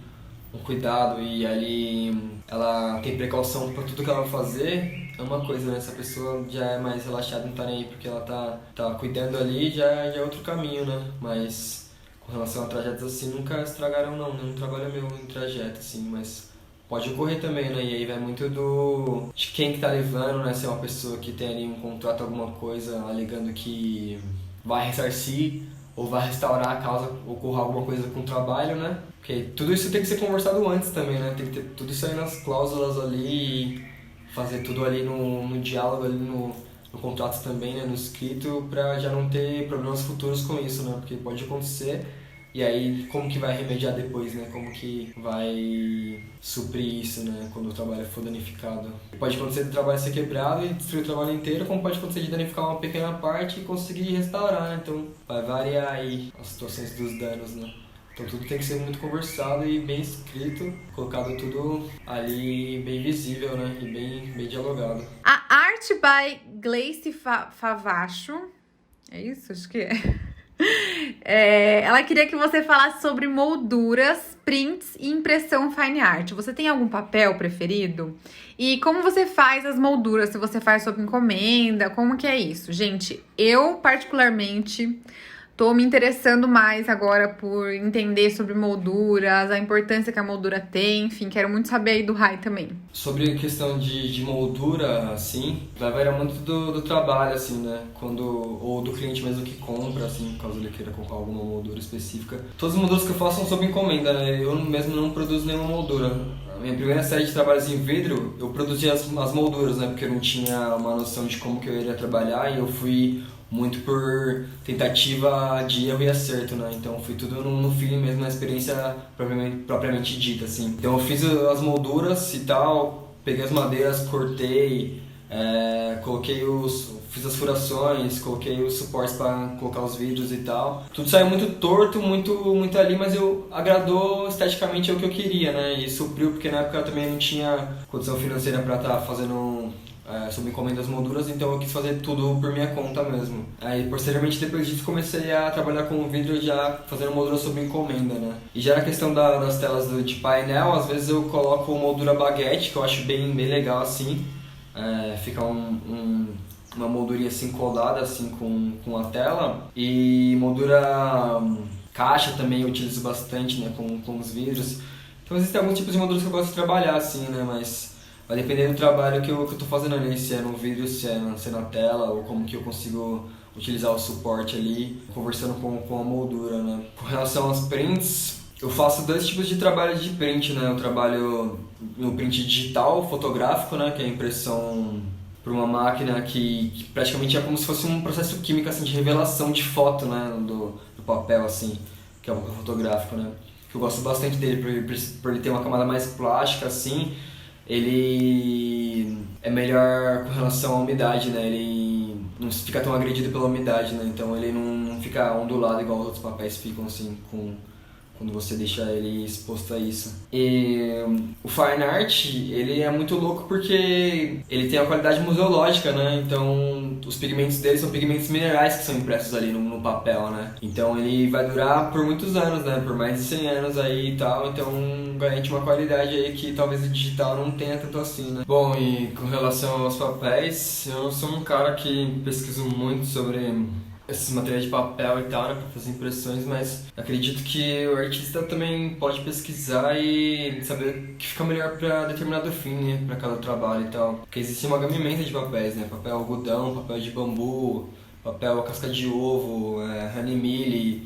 cuidado e ali ela tem precaução para tudo que ela vai fazer, é uma coisa, né? Se a pessoa já é mais relaxada, não tá nem aí porque ela tá cuidando ali, já é outro caminho, né? Mas com relação a trajetos assim, nunca estragaram não, nenhum trabalho meu em trajeto, assim, mas pode ocorrer também, né? E aí vai muito de quem que tá levando, né? Se é uma pessoa que tem ali um contrato, alguma coisa, alegando que vai ressarcir ou vai restaurar caso ocorra alguma coisa com o trabalho, né? Porque tudo isso tem que ser conversado antes também, né? Tem que ter tudo isso aí nas cláusulas ali, e fazer tudo ali no diálogo, ali no contrato também, né? No escrito, pra já não ter problemas futuros com isso, né? Porque pode acontecer. E aí, como que vai remediar depois, né? Como que vai suprir isso, né? Quando o trabalho for danificado. Pode acontecer do trabalho ser quebrado e destruir o trabalho inteiro, como pode acontecer de danificar uma pequena parte e conseguir restaurar, né? Então, vai variar aí as situações dos danos, né? Então tudo tem que ser muito conversado e bem escrito, colocado tudo ali bem visível, né? E bem dialogado. A Art by Gleice Favacho, é isso? Acho que ela queria que você falasse sobre molduras, prints e impressão fine art. Você tem algum papel preferido? E como você faz as molduras? Se você faz sob encomenda, como que é isso? Gente, eu particularmente tô me interessando mais agora por entender sobre molduras, a importância que a moldura tem, enfim, quero muito saber aí do Rai também. Sobre a questão de moldura, assim, vai variar muito do trabalho, assim, né? Ou do cliente mesmo que compra, assim, caso ele queira comprar alguma moldura específica. Todas as molduras que eu faço são sob encomenda, né? Eu mesmo não produzo nenhuma moldura. A minha primeira série de trabalhos em vidro, eu produzia as molduras, né? Porque eu não tinha uma noção de como que eu iria trabalhar e eu fui muito por tentativa de erro e acerto, né? Então foi tudo no feeling mesmo, na experiência propriamente dita, assim. Então eu fiz as molduras e tal, peguei as madeiras, cortei, fiz as furações, coloquei os suportes para colocar os vidros e tal. Tudo saiu muito torto, muito ali, mas agradou esteticamente o que eu queria, né? E supriu, porque na época eu também não tinha condição financeira para estar fazendo sob encomenda das molduras, então eu quis fazer tudo por minha conta mesmo. Aí posteriormente, depois disso, comecei a trabalhar com vidro já fazendo moldura sob encomenda, né? E já na questão das telas de painel, às vezes eu coloco moldura baguete, que eu acho bem legal assim. Fica uma moldurinha assim colada assim com a tela. E moldura caixa também eu utilizo bastante, né, com os vidros. Então existem alguns tipos de molduras que eu gosto de trabalhar assim, né, mas vai depender do trabalho que eu tô fazendo ali, se é no vídeo, se é na tela, ou como que eu consigo utilizar o suporte ali, conversando com a moldura, né. Com relação aos prints, eu faço dois tipos de trabalho de print, né. Eu trabalho no print digital, fotográfico, né, que é a impressão por uma máquina que praticamente é como se fosse um processo químico assim, de revelação de foto, né, do papel, assim, que é o fotográfico, né. Que eu gosto bastante dele, por ele ter uma camada mais plástica, assim. Ele é melhor com relação à umidade, né? Ele não fica tão agredido pela umidade, né? Então ele não fica ondulado igual os outros papéis ficam, assim, quando você deixa ele exposto a isso. E o Fine Art, ele é muito louco porque ele tem a qualidade museológica, né? Então os pigmentos dele são pigmentos minerais que são impressos ali no papel, né? Então ele vai durar por muitos anos, né? Por mais de 100 anos aí e tal. Então garante uma qualidade aí que talvez o digital não tenha tanto assim, né? Bom, e com relação aos papéis, eu sou um cara que pesquiso muito sobre esses materiais de papel e tal, né, para fazer impressões, mas acredito que o artista também pode pesquisar e saber o que fica melhor para determinado fim, né, para cada trabalho e tal. Porque existe uma gama imensa de papéis, né, papel algodão, papel de bambu, papel casca de ovo, honey meal.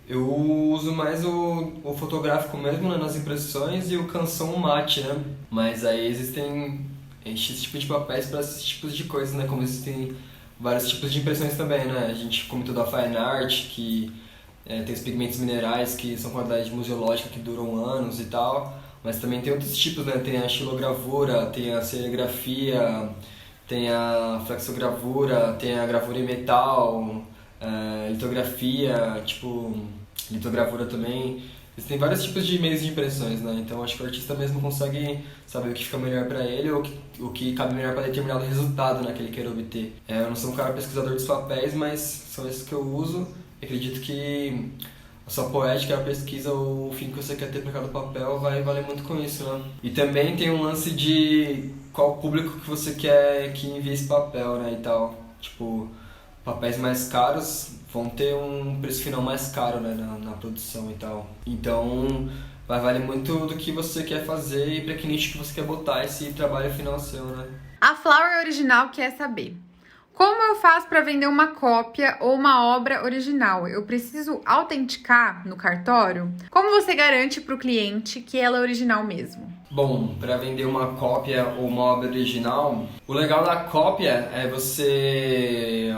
Eu uso mais o fotográfico mesmo, né, nas impressões e o canção mate, né, mas aí existem X tipos de papéis para esses tipos de coisas, né, como existem vários tipos de impressões também, né? A gente comentou da Fine Art, que tem os pigmentos minerais que são qualidade museológica que duram anos e tal, mas também tem outros tipos, né? Tem a xilogravura, tem a serigrafia, tem a flexogravura, tem a gravura em metal, litografia, litogravura também. Existem vários tipos de meios de impressões, né? Então acho que o artista mesmo consegue saber o que fica melhor para ele ou o que cabe melhor para determinado resultado, né, que ele quer obter. Eu não sou um cara pesquisador dos papéis, mas são esses que eu uso. Acredito que a sua poética, a pesquisa, o fim que você quer ter para cada papel vai valer muito com isso, né? E também tem um lance de qual público que você quer que envie esse papel, né, e tal. Tipo, papéis mais caros vão ter um preço final mais caro, né, na produção e tal. Então, vai valer muito do que você quer fazer e para que nicho que você quer botar esse trabalho final seu, né? A Flower Original quer saber: Como eu faço para vender uma cópia ou uma obra original? Eu preciso autenticar no cartório? Como você garante para o cliente que ela é original mesmo? Bom, para vender uma cópia ou uma obra original, o legal da cópia é você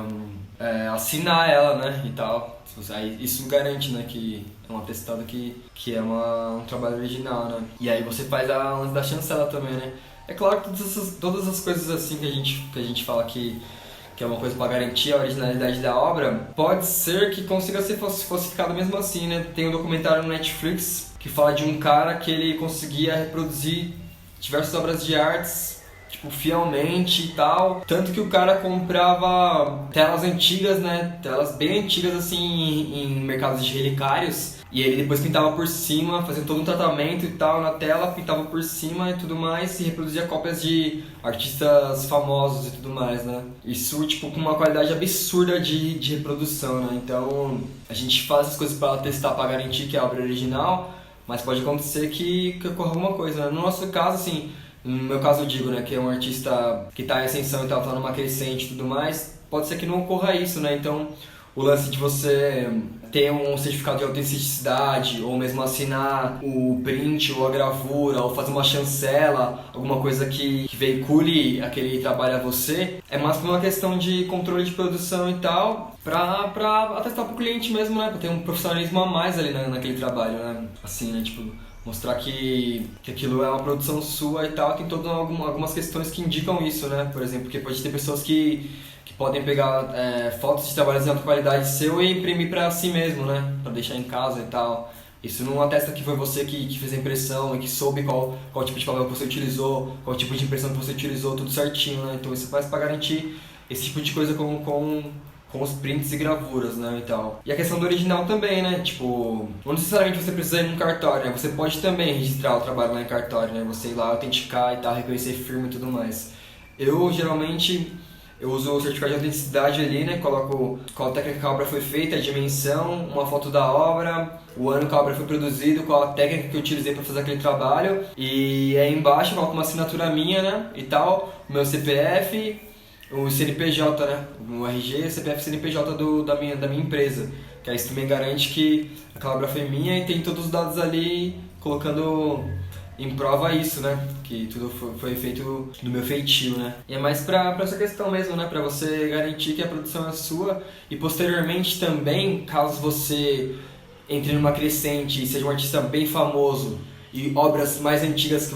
assinar ela, né, e tal. Aí isso garante, né, que é um atestado que é um trabalho original, né. E aí você faz a lance da chancela também, né. É claro que todas as coisas assim que a gente fala que é uma coisa para garantir a originalidade da obra, pode ser que consiga ser falsificado mesmo assim, né. Tem um documentário no Netflix que fala de um cara que ele conseguia reproduzir diversas obras de artes, tipo, fielmente e tal. Tanto que o cara comprava telas antigas, né? Telas bem antigas, assim, em mercados de relicários. E ele depois pintava por cima, fazia todo um tratamento e tal na tela, pintava por cima e tudo mais, e reproduzia cópias de artistas famosos e tudo mais, né? Isso, tipo, com uma qualidade absurda de reprodução, né? Então, a gente faz as coisas para testar, para garantir que é a obra original, mas pode acontecer que ocorra alguma coisa, né? No nosso caso, assim, no meu caso eu digo, né, que é um artista que está em ascensão e tal, tá numa crescente e tudo mais, pode ser que não ocorra isso, né? Então, o lance de você ter um certificado de autenticidade, ou mesmo assinar o print ou a gravura, ou fazer uma chancela, alguma coisa que veicule aquele trabalho a você, é mais por uma questão de controle de produção e tal, pra atestar pro cliente mesmo, né? Pra ter um profissionalismo a mais ali naquele trabalho, né? Assim, né? Tipo, mostrar que aquilo é uma produção sua e tal, tem todas algumas questões que indicam isso, né? Por exemplo, porque pode ter pessoas que podem pegar fotos de trabalhos de alta qualidade seu e imprimir para si mesmo, né? Para deixar em casa e tal. Isso não atesta que foi você que fez a impressão e que soube qual tipo de papel que você utilizou, qual tipo de impressão que você utilizou, tudo certinho, né? Então isso faz para garantir esse tipo de coisa com os prints e gravuras, né, e tal. E a questão do original também, né, tipo, não necessariamente você precisa ir num cartório, né, você pode também registrar o trabalho lá em cartório, né, você ir lá autenticar e tal, reconhecer firma e tudo mais. Eu, geralmente, uso o certificado de autenticidade ali, né, coloco qual técnica que a obra foi feita, a dimensão, uma foto da obra, o ano que a obra foi produzida, qual a técnica que eu utilizei para fazer aquele trabalho, e aí embaixo eu coloco uma assinatura minha, né, e tal, o meu CPF, o CNPJ, né? O RG e o CPF CNPJ da minha empresa. Que aí isso também garante que aquela obra foi minha e tem todos os dados ali colocando em prova isso, né? Que tudo foi feito do meu feitio, né? E é mais pra essa questão mesmo, né? Pra você garantir que a produção é sua e posteriormente também, caso você entre numa crescente e seja um artista bem famoso e obras mais antigas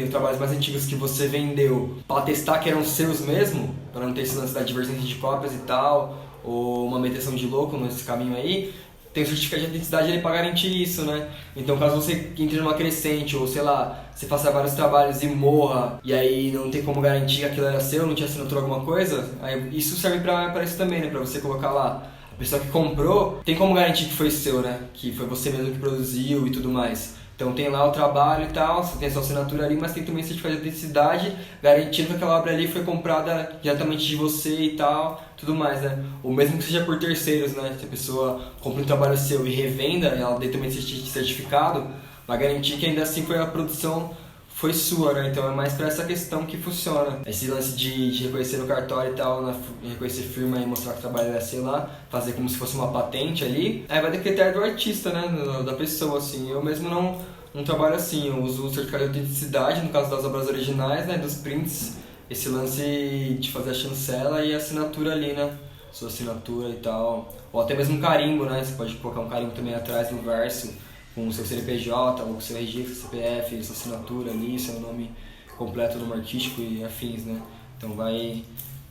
trabalhos mais antigos que você vendeu, para testar que eram seus mesmo, para não ter esse lance da divergência de cópias e tal, ou uma meteção de louco nesse caminho aí, tem o certificado de autenticidade ali para garantir isso, né? Então caso você entre numa crescente, ou sei lá, você faça vários trabalhos e morra, e aí não tem como garantir que aquilo era seu, não tinha assinatura alguma coisa, aí isso serve para isso também, né? Para você colocar lá. A pessoa que comprou, tem como garantir que foi seu, né? Que foi você mesmo que produziu e tudo mais. Então tem lá o trabalho e tal, você tem a sua assinatura ali, mas tem também certificado de autenticidade, garantindo que aquela obra ali foi comprada diretamente de você e tal, tudo mais, né? Ou mesmo que seja por terceiros, né? Se a pessoa compra um trabalho seu e revenda, ela tem também esse certificado, vai garantir que ainda assim a produção foi sua, né? Então é mais pra essa questão que funciona. Esse lance de reconhecer no cartório e tal, reconhecer firma e mostrar que o trabalho é, sei lá, fazer como se fosse uma patente ali, aí vai decretar do artista, né? Da pessoa, assim. Eu mesmo não trabalho assim, eu uso o certificado de autenticidade, no caso das obras originais, né? Dos prints, esse lance de fazer a chancela e a assinatura ali, né? Sua assinatura e tal. Ou até mesmo um carimbo, né? Você pode colocar um carimbo também atrás no verso, com o seu CNPJ, ou com o seu RG, seu CPF, sua assinatura ali, seu nome completo, nome artístico e afins, né? Então vai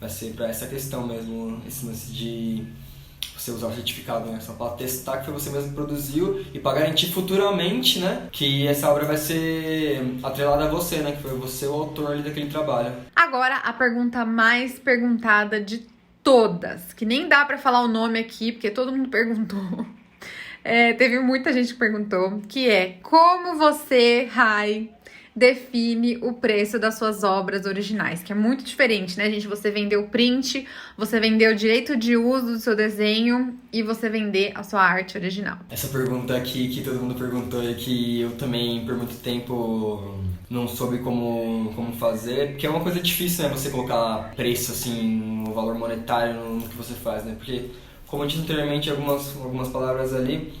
ser para essa questão mesmo, esse lance de você usar o certificado, né? Só para testar que foi você mesmo que produziu e para garantir futuramente, né? Que essa obra vai ser atrelada a você, né? Que foi você o autor ali daquele trabalho. Agora, a pergunta mais perguntada de todas, que nem dá para falar o nome aqui, porque todo mundo perguntou. Teve muita gente que perguntou, que é: como você, Rai, define o preço das suas obras originais, que é muito diferente, né, gente? Você vender o print, você vender o direito de uso do seu desenho e você vender a sua arte original. Essa pergunta aqui que todo mundo perguntou e que eu também por muito tempo não soube como fazer, porque é uma coisa difícil, né, você colocar preço, assim, o valor monetário no que você faz, né, porque, como eu disse anteriormente, algumas palavras ali,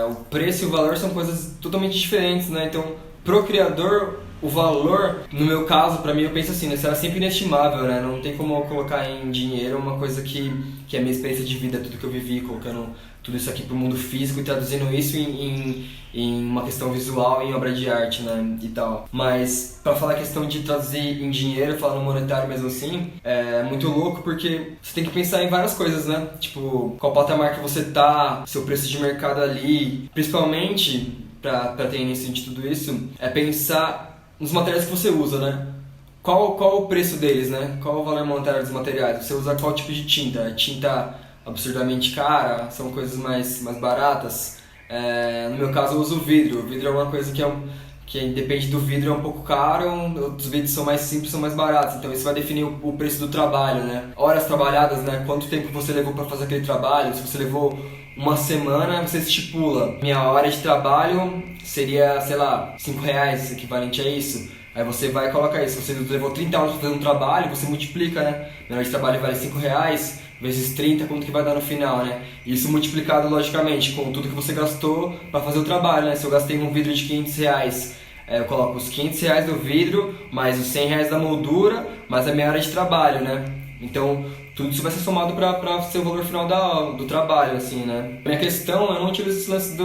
o preço e o valor são coisas totalmente diferentes, né, então, pro criador, o valor, no meu caso, pra mim, eu penso assim, né, será sempre inestimável, né, não tem como eu colocar em dinheiro uma coisa que é a minha experiência de vida, tudo que eu vivi, colocando tudo isso aqui pro mundo físico e traduzindo isso em uma questão visual, em obra de arte, né, e tal. Mas, pra falar a questão de traduzir em dinheiro, falar no monetário mesmo assim, é muito louco porque você tem que pensar em várias coisas, né, tipo, qual patamar que você tá, seu preço de mercado ali, principalmente, pra ter início de tudo isso, é pensar nos materiais que você usa, né? Qual o preço deles, né? Qual o valor monetário dos materiais? Você usa qual tipo de tinta? É tinta absurdamente cara? São coisas mais baratas? No meu caso eu uso vidro. O vidro é uma coisa que depende do vidro, é um pouco caro, outros vidros são mais simples, são mais baratos. Então isso vai definir o preço do trabalho, né? Horas trabalhadas, né? Quanto tempo você levou para fazer aquele trabalho? Se você levou uma semana, você estipula. Minha hora de trabalho seria, sei lá, R$5, equivalente a isso. Aí você vai e coloca isso. Você levou 30 horas para fazer um trabalho, você multiplica, né? Minha hora de trabalho vale R$5, vezes 30, quanto que vai dar no final, né? Isso multiplicado, logicamente, com tudo que você gastou para fazer o trabalho, né? Se eu gastei um vidro de R$500, eu coloco os R$500 do vidro, mais os R$100 da moldura, mais a minha hora de trabalho, né? Então, tudo isso vai ser somado para ser o valor final do trabalho, assim, né? Minha questão, eu não utilizo esse lance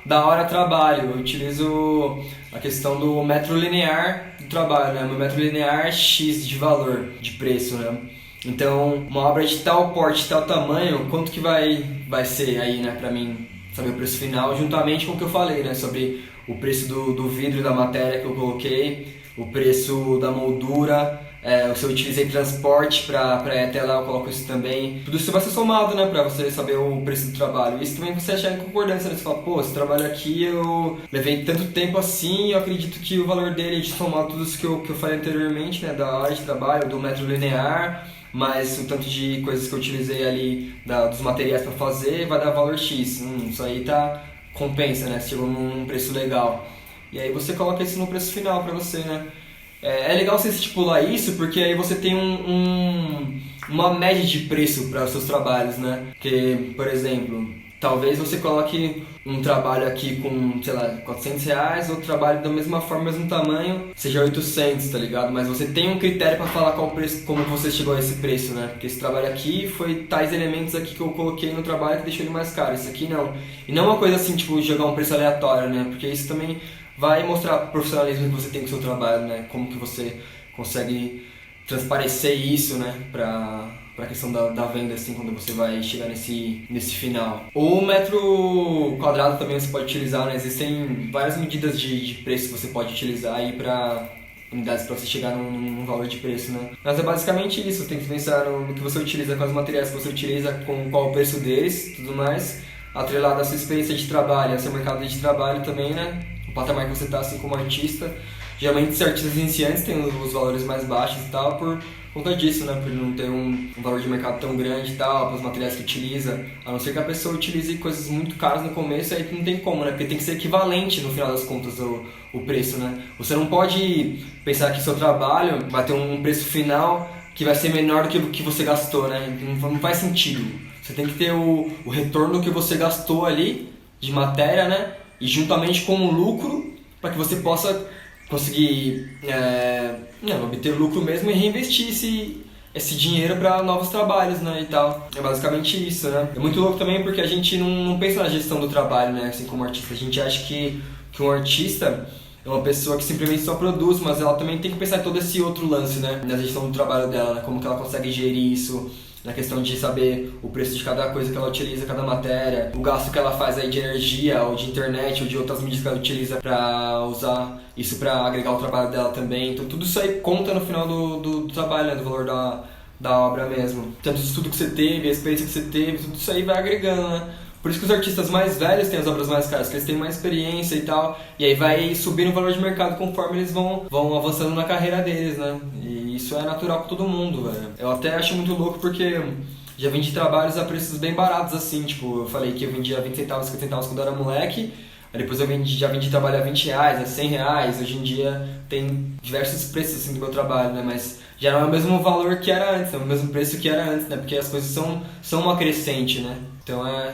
da hora trabalho, eu utilizo a questão do metro linear do trabalho, né? Meu metro linear é X de valor, de preço, né? Então, uma obra de tal porte, de tal tamanho, quanto que vai ser aí, né, pra mim saber o preço final, juntamente com o que eu falei, né, sobre o preço do vidro da matéria que eu coloquei, o preço da moldura, se eu utilizei transporte para ir até lá, eu coloco isso também. Tudo isso vai ser somado, né, para você saber o preço do trabalho. Isso também você achar em concordância, né? Você fala, pô, esse trabalho aqui eu levei tanto tempo assim, eu acredito que o valor dele, de somar tudo isso que eu falei anteriormente, né, da hora de trabalho, do metro linear, mas o tanto de coisas que eu utilizei ali, dos materiais para fazer, vai dar valor X. Isso aí compensa, né? Chegou num preço legal. E aí você coloca isso no preço final para você, né? É legal você estipular isso, porque aí você tem uma média de preço para os seus trabalhos, né? Porque, por exemplo, talvez você coloque um trabalho aqui com, sei lá, R$400, outro trabalho da mesma forma, mesmo tamanho, seja 800, tá ligado? Mas você tem um critério para falar qual preço, como você chegou a esse preço, né? Porque esse trabalho aqui foi tais elementos aqui que eu coloquei no trabalho que deixou ele mais caro, esse aqui não. E não uma coisa assim, tipo, jogar um preço aleatório, né? Porque isso também vai mostrar o profissionalismo que você tem com o seu trabalho, né? Como que você consegue transparecer isso, né? Pra questão da venda, assim, quando você vai chegar nesse final. O metro quadrado também você pode utilizar, né? Existem várias medidas de preço que você pode utilizar aí para unidades para você chegar num valor de preço, né? Mas é basicamente isso, tem que pensar no que você utiliza, com os materiais que você utiliza, com qual o preço deles, tudo mais, atrelado à sua experiência de trabalho, ao seu mercado de trabalho também, né? O patamar que você está, assim, como artista. Geralmente os artistas iniciantes têm os valores mais baixos e tal, por conta disso, né? Por não ter um valor de mercado tão grande e tal, para os materiais que utiliza. A não ser que a pessoa utilize coisas muito caras no começo, aí não tem como, né? Porque tem que ser equivalente no final das contas o preço, né? Você não pode pensar que seu trabalho vai ter um preço final que vai ser menor do que o que você gastou, né? Não faz sentido. Você tem que ter o retorno que você gastou ali de matéria, né? E juntamente com o lucro, para que você possa conseguir obter lucro mesmo e reinvestir esse dinheiro para novos trabalhos, né, e tal. É basicamente isso, né. É muito louco também porque a gente não pensa na gestão do trabalho, né, assim como artista. A gente acha que um artista é uma pessoa que simplesmente só produz, mas ela também tem que pensar em todo esse outro lance, né, na gestão do trabalho dela, né, como que ela consegue gerir isso, na questão de saber o preço de cada coisa que ela utiliza, cada matéria, o gasto que ela faz aí de energia, ou de internet, ou de outras mídias que ela utiliza para usar isso para agregar o trabalho dela também. Então tudo isso aí conta no final do trabalho, né, do valor da obra mesmo. Tanto o estudo que você teve, a experiência que você teve, tudo isso aí vai agregando, né? Por isso que os artistas mais velhos têm as obras mais caras, porque eles têm mais experiência e tal, e aí vai subindo o valor de mercado conforme eles vão avançando na carreira deles, né? E isso é natural com todo mundo, velho. Eu até acho muito louco porque já vendi trabalhos a preços bem baratos, assim, tipo, eu falei que eu vendia 20 centavos, 50 centavos quando eu era moleque, aí depois eu já vendi trabalho a 20 reais, a 100 reais, hoje em dia tem diversos preços, assim, do meu trabalho, né, mas já não é o mesmo valor que era antes, é o mesmo preço que era antes, né, porque as coisas são uma crescente, né, então é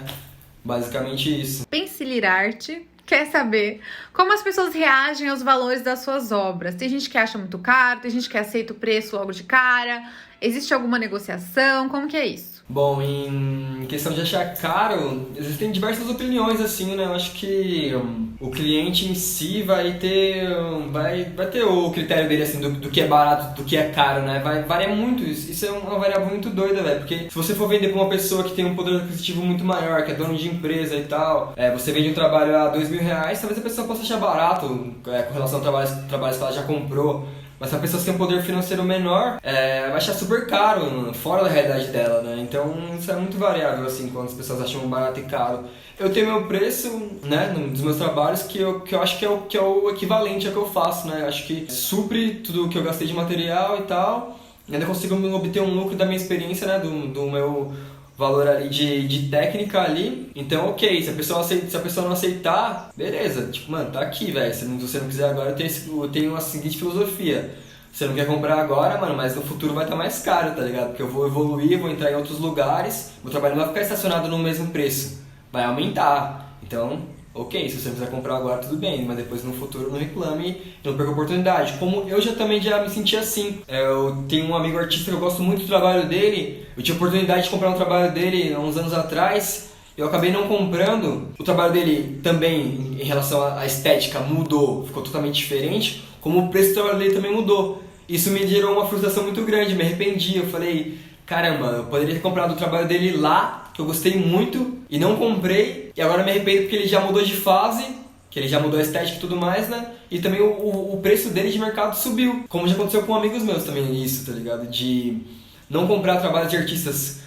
basicamente isso. Pencil Art quer saber como as pessoas reagem aos valores das suas obras. Tem gente que acha muito caro, tem gente que aceita o preço logo de cara. Existe alguma negociação? Como que é isso? Bom, em questão de achar caro, existem diversas opiniões, assim, né? Eu acho que o cliente em si vai ter o critério dele, assim, do que é barato, do que é caro, né? Vai variar muito, isso é uma variável muito doida, velho, porque se você for vender pra uma pessoa que tem um poder aquisitivo muito maior, que é dono de empresa e tal, você vende um trabalho a R$2.000, talvez a pessoa possa achar barato, com relação a trabalhos que ela já comprou. Mas se a pessoa tem um poder financeiro menor, vai achar super caro, fora da realidade dela, né? Então isso é muito variável, assim, quando as pessoas acham barato e caro. Eu tenho meu preço, né, dos meus trabalhos, que eu acho que é o equivalente ao que eu faço, né? Eu acho que supre tudo o que eu gastei de material e tal, e ainda consigo obter um lucro da minha experiência, né, do meu valor ali de técnica ali. Então, ok, se a pessoa não aceitar, beleza, tipo, mano, tá aqui, velho. Se você não quiser agora, eu tenho a seguinte filosofia. Você não quer comprar agora, mano, mas no futuro vai estar mais caro, tá ligado? Porque eu vou evoluir, vou entrar em outros lugares, meu trabalho não vai ficar estacionado no mesmo preço, vai aumentar. Então, ok, se você quiser comprar agora, tudo bem, mas depois no futuro não reclame e não perca a oportunidade. Como eu também já me senti assim. Eu tenho um amigo artista que eu gosto muito do trabalho dele, eu tinha a oportunidade de comprar um trabalho dele há uns anos atrás, eu acabei não comprando. O trabalho dele também, em relação à estética, mudou, ficou totalmente diferente, como o preço do trabalho dele também mudou. Isso me gerou uma frustração muito grande, me arrependi, eu falei, caramba, eu poderia ter comprado o trabalho dele lá, que eu gostei muito, e não comprei, e agora me arrependo porque ele já mudou de fase, que ele já mudou a estética e tudo mais, né? E também o preço dele de mercado subiu, como já aconteceu com amigos meus também, isso, tá ligado? De não comprar trabalhos de artistas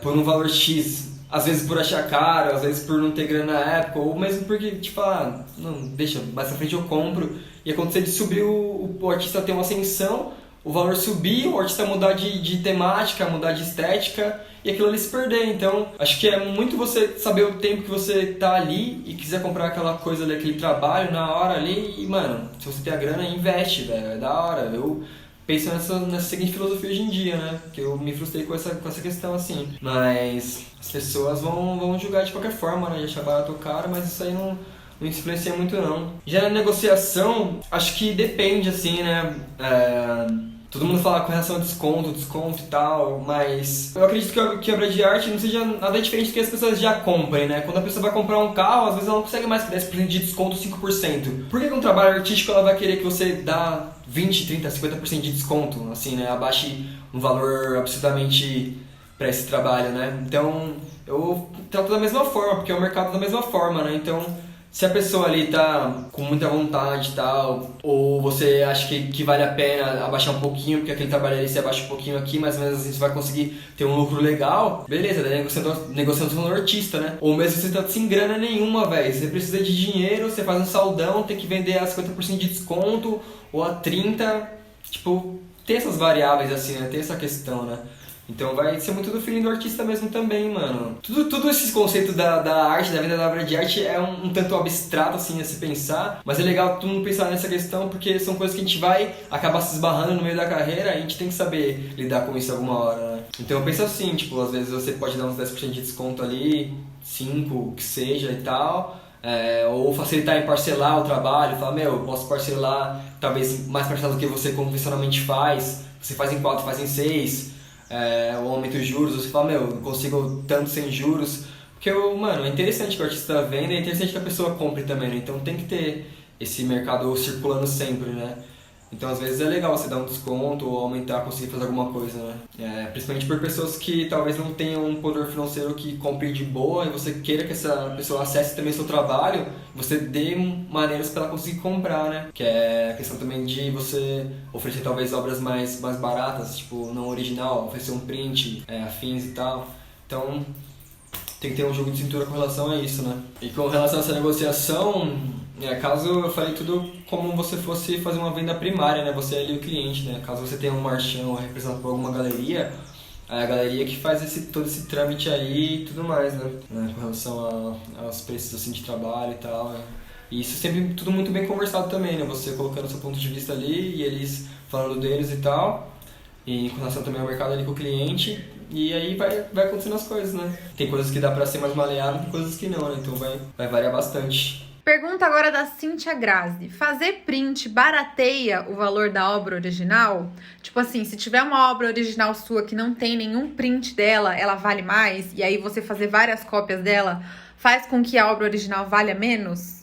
por um valor X, às vezes por achar caro, às vezes por não ter grana na época, ou mesmo porque, tipo, não, deixa, mais pra frente eu compro, e acontecer de subir o artista ter uma ascensão, o valor subir, o artista mudar de temática, mudar de estética, e aquilo ali se perder. Então, acho que é muito você saber o tempo que você tá ali e quiser comprar aquela coisa ali, aquele trabalho na hora ali, e, mano, se você tem a grana, investe, velho, é da hora. Eu penso nessa seguinte filosofia hoje em dia, né? Que eu me frustrei com essa questão, assim. Mas as pessoas vão julgar de qualquer forma, né? De achar barato ou caro, mas isso aí não influencia muito, não. Já na negociação, acho que depende, assim, né? Todo mundo fala com relação a desconto e tal, mas eu acredito que a obra de arte não seja nada diferente do que as pessoas já comprem, né? Quando a pessoa vai comprar um carro, às vezes ela não consegue mais que 10% de desconto, 5%. Por que com um trabalho artístico ela vai querer que você dá 20, 30, 50% de desconto, assim, né? Abaixe um valor absurdamente para esse trabalho, né? Então, eu trato da mesma forma, porque é o mercado da mesma forma, né? Então, se a pessoa ali tá com muita vontade e tal, ou você acha que vale a pena abaixar um pouquinho, porque aquele trabalho ali você abaixa um pouquinho aqui, mas menos assim você vai conseguir ter um lucro legal, beleza, daí negociando com o artista, né? Ou mesmo você tá sem grana nenhuma, velho, você precisa de dinheiro, você faz um saldão, tem que vender a 50% de desconto, ou a 30%, tipo, tem essas variáveis assim, né? Tem essa questão, né? Então vai ser muito do feeling do artista mesmo também, mano. Tudo esses conceitos da arte, da venda da obra de arte é um tanto abstrato, assim, a se pensar. Mas é legal todo mundo pensar nessa questão, porque são coisas que a gente vai acabar se esbarrando no meio da carreira e a gente tem que saber lidar com isso alguma hora, né? Então eu penso assim, tipo, às vezes você pode dar uns 10% de desconto ali, 5%, o que seja e tal. Ou facilitar em parcelar o trabalho, falar, eu posso parcelar talvez mais parcelado do que você convencionalmente faz. Você faz em 4, faz em 6. Ou aumenta os juros, você fala, eu consigo tanto sem juros. Porque, mano, é interessante que o artista venda, é interessante que a pessoa compre também, né? Então tem que ter esse mercado circulando sempre, né? Então às vezes é legal você dar um desconto ou aumentar, conseguir fazer alguma coisa, né? Principalmente por pessoas que talvez não tenham um poder financeiro que compre de boa e você queira que essa pessoa acesse também seu trabalho, você dê maneiras para ela conseguir comprar, né? Que é a questão também de você oferecer talvez obras mais baratas, tipo não original, oferecer um print, afins e tal. Então tem que ter um jogo de cintura com relação a isso, né? E com relação a essa negociação, caso eu falei tudo como você fosse fazer uma venda primária, né? Você é ali o cliente, né? Caso você tenha um marchão representado por alguma galeria, é a galeria que faz todo esse trâmite aí e tudo mais, né? Com relação aos preços assim, de trabalho e tal, né? E isso sempre tudo muito bem conversado também, né? Você colocando seu ponto de vista ali e eles falando deles e tal. E com relação também ao mercado ali com o cliente. E aí vai acontecendo as coisas, né? Tem coisas que dá pra ser mais maleável, tem coisas que não, né? Então vai variar bastante. Pergunta agora da Cíntia Grazi. Fazer print barateia o valor da obra original? Tipo assim, se tiver uma obra original sua que não tem nenhum print dela, ela vale mais? E aí você fazer várias cópias dela faz com que a obra original valha menos?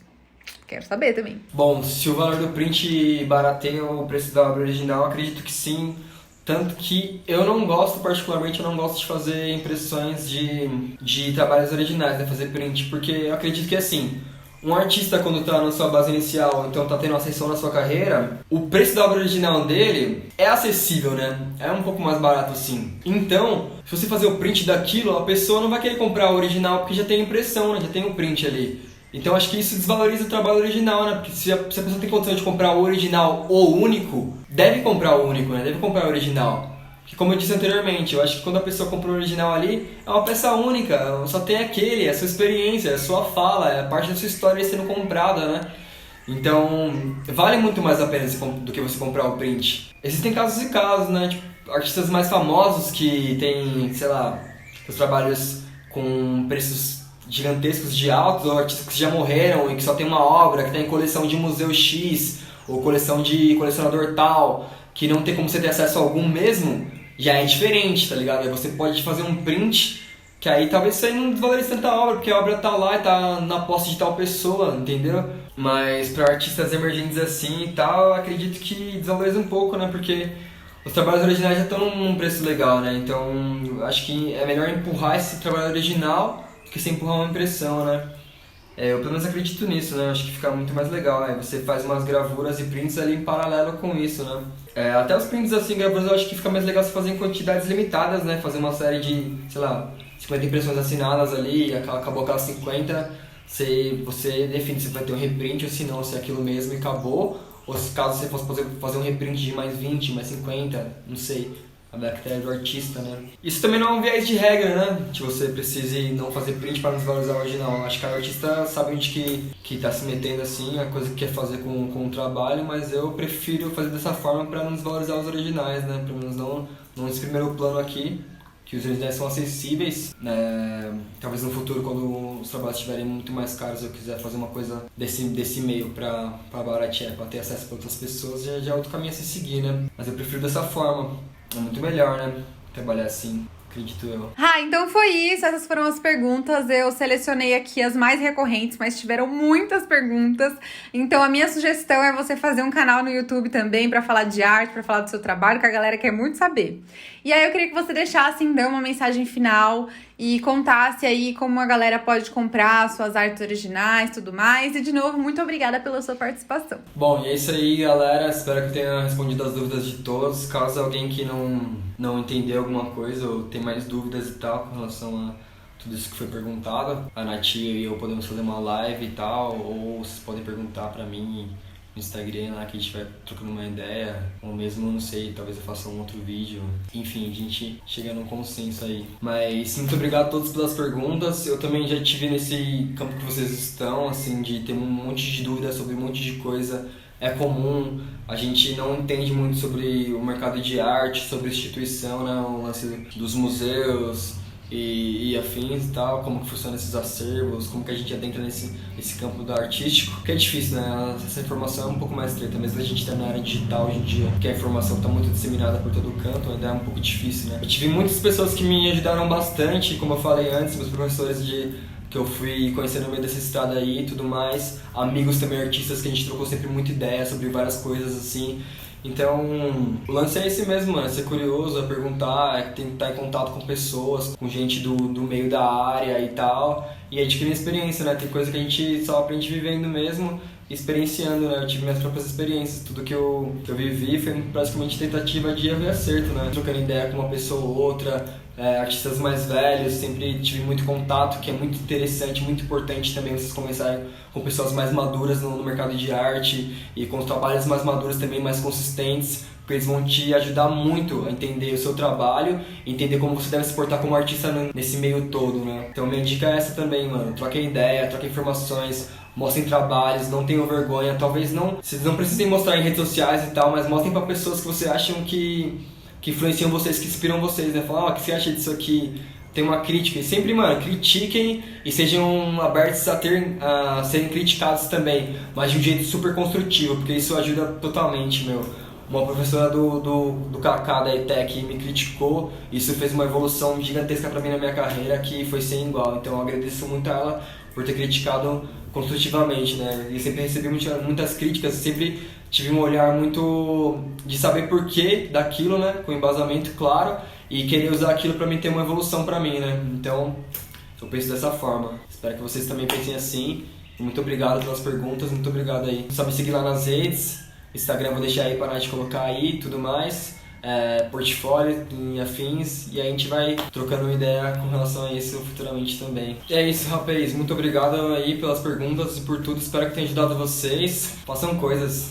Quero saber também. Bom, se o valor do print barateia o preço da obra original, acredito que sim. Tanto que eu não gosto, particularmente, eu não gosto de fazer impressões de trabalhos originais, né? Fazer print, porque eu acredito que assim, um artista quando está na sua base inicial, então está tendo ascensão na sua carreira, o preço da obra original dele é acessível, né? É um pouco mais barato assim. Então, se você fazer o print daquilo, a pessoa não vai querer comprar o original porque já tem a impressão, né? Já tem o print ali. Então acho que isso desvaloriza o trabalho original, né? Porque se a pessoa tem condição de comprar o original ou o único, deve comprar o único, né? Deve comprar o original. Porque como eu disse anteriormente, eu acho que quando a pessoa compra o original ali, é uma peça única, só tem aquele, é a sua experiência, é a sua fala, é a parte da sua história sendo comprada, né? Então, vale muito mais a pena do que você comprar o print. Existem casos e casos, né? Tipo, artistas mais famosos que têm, sei lá, os trabalhos com preços gigantescos de altos, ou artistas que já morreram e que só tem uma obra, que está em coleção de museu X, ou coleção de colecionador tal, que não tem como você ter acesso a algum mesmo, já é diferente, tá ligado? Aí você pode fazer um print, que aí talvez você não desvalorize tanta obra, porque a obra tá lá e tá na posse de tal pessoa, entendeu? Mas para artistas emergentes assim e tal, eu acredito que desvaloriza um pouco, né? Porque os trabalhos originais já estão num preço legal, né? Então, acho que é melhor empurrar esse trabalho original do que você empurrar uma impressão, né? Eu pelo menos acredito nisso, né? Acho que fica muito mais legal. Aí você faz umas gravuras e prints ali em paralelo com isso, né? Até os prints assim, gravuras, eu acho que fica mais legal você fazer em quantidades limitadas, né? Fazer uma série de, sei lá, 50 impressões assinadas ali, e acabou aquelas 50, você define se vai ter um reprint ou se não, se é aquilo mesmo e acabou. Ou se caso você fosse fazer um reprint de mais 20, mais 50, não sei. A bactéria do artista, né? Isso também não é um viés de regra, né? Que você precise não fazer print para não desvalorizar o original. Acho que cada artista sabe onde que tá se metendo assim, a coisa que quer fazer com o trabalho, mas eu prefiro fazer dessa forma para não desvalorizar os originais, né? Pelo menos não nesse primeiro plano aqui, que os originais são acessíveis, né? Talvez no futuro, quando os trabalhos estiverem muito mais caros, eu quiser fazer uma coisa desse meio para baratear, para ter acesso para outras pessoas, já é outro caminho a se seguir, né? Mas eu prefiro dessa forma. É muito melhor, né? Trabalhar assim, acredito eu. Então foi isso. Essas foram as perguntas. Eu selecionei aqui as mais recorrentes, mas tiveram muitas perguntas. Então a minha sugestão é você fazer um canal no YouTube também pra falar de arte, pra falar do seu trabalho, que a galera quer muito saber. E aí eu queria que você deixasse, então, uma mensagem final e contasse aí como a galera pode comprar suas artes originais e tudo mais. E, de novo, muito obrigada pela sua participação. Bom, e é isso aí, galera. Espero que eu tenha respondido as dúvidas de todos. Caso alguém que não entendeu alguma coisa ou tem mais dúvidas e tal com relação a tudo isso que foi perguntado, a Nath e eu podemos fazer uma live e tal, ou vocês podem perguntar pra mim no Instagram lá, que a gente vai trocando uma ideia, ou mesmo, não sei, talvez eu faça um outro vídeo. Enfim, a gente chega num consenso aí. Mas muito obrigado a todos pelas perguntas. Eu também já tive nesse campo que vocês estão, assim, de ter um monte de dúvidas sobre um monte de coisa. É comum, a gente não entende muito sobre o mercado de arte, sobre instituição, né, o lance dos museus e afins e tal, como que funcionam esses acervos, como que a gente adentra nesse campo do artístico, que é difícil, né? Essa informação é um pouco mais estreita, mesmo a gente tá na área digital hoje em dia, que a informação está muito disseminada por todo canto, ainda é um pouco difícil, né? Eu tive muitas pessoas que me ajudaram bastante, como eu falei antes, meus professores que eu fui conhecendo no meio dessa estrada aí e tudo mais, amigos também artistas que a gente trocou sempre muita ideia sobre várias coisas assim. Então, o lance é esse mesmo, mano, é ser curioso, é perguntar, é tentar em contato com pessoas, com gente do meio da área e tal, e adquirir experiência, né? Tem coisa que a gente só aprende vivendo mesmo, experienciando, né? Eu tive minhas próprias experiências. Tudo que eu vivi foi praticamente tentativa de erro e acerto, né? Trocando ideia com uma pessoa ou outra, artistas mais velhos, sempre tive muito contato, que é muito interessante, muito importante também vocês conversarem com pessoas mais maduras no mercado de arte e com os trabalhos mais maduros também, mais consistentes, porque eles vão te ajudar muito a entender o seu trabalho, entender como você deve se portar como artista nesse meio todo, né? Então minha dica é essa também, mano. Troquem ideia, troquem informações, mostrem trabalhos, não tenham vergonha. Talvez vocês não precisem mostrar em redes sociais e tal, mas mostrem para pessoas que vocês acham que influenciam vocês, que inspiram vocês, né? Falar, o que você acha disso aqui? Tem uma crítica. E sempre, mano, critiquem e sejam abertos a serem criticados também, mas de um jeito super construtivo, porque isso ajuda totalmente, meu. Uma professora do Kaká da ETEC me criticou, isso fez uma evolução gigantesca pra mim na minha carreira que foi sem igual. Então eu agradeço muito a ela por ter criticado construtivamente, né? E sempre recebi muitas críticas, sempre tive um olhar muito de saber porquê daquilo, né? Com embasamento claro e querer usar aquilo pra mim ter uma evolução pra mim, né? Então eu penso dessa forma. Espero que vocês também pensem assim. Muito obrigado pelas perguntas, muito obrigado aí. Só me seguir lá nas redes. Instagram vou deixar aí para nós colocar aí e tudo mais, portfólio e afins, e aí a gente vai trocando uma ideia com relação a isso futuramente também. E é isso, rapaz, muito obrigado aí pelas perguntas e por tudo, espero que tenha ajudado vocês. Façam coisas,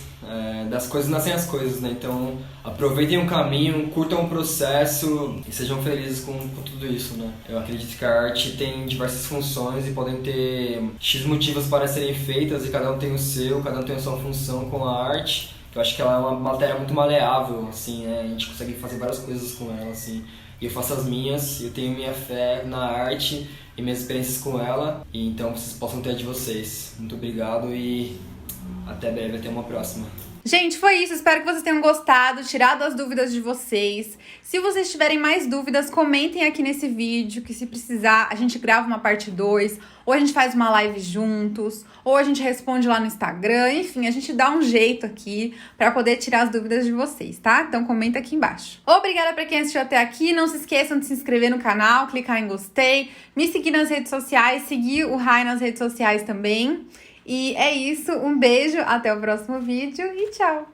das coisas nascem as coisas, né? Então aproveitem o caminho, curtam o processo e sejam felizes com tudo isso, né? Eu acredito que a arte tem diversas funções e podem ter X motivos para serem feitas e cada um tem o seu, cada um tem a sua função com a arte. Eu acho que ela é uma matéria muito maleável, assim, né? A gente consegue fazer várias coisas com ela, assim. E eu faço as minhas, eu tenho minha fé na arte e minhas experiências com ela. E então vocês possam ter a de vocês. Muito obrigado e até breve, até uma próxima. Gente, foi isso. Espero que vocês tenham gostado, tirado as dúvidas de vocês. Se vocês tiverem mais dúvidas, comentem aqui nesse vídeo, que se precisar, a gente grava uma parte 2, ou a gente faz uma live juntos, ou a gente responde lá no Instagram. Enfim, a gente dá um jeito aqui pra poder tirar as dúvidas de vocês, tá? Então comenta aqui embaixo. Obrigada pra quem assistiu até aqui. Não se esqueçam de se inscrever no canal, clicar em gostei, me seguir nas redes sociais, seguir o Rai nas redes sociais também. E é isso, um beijo, até o próximo vídeo e tchau!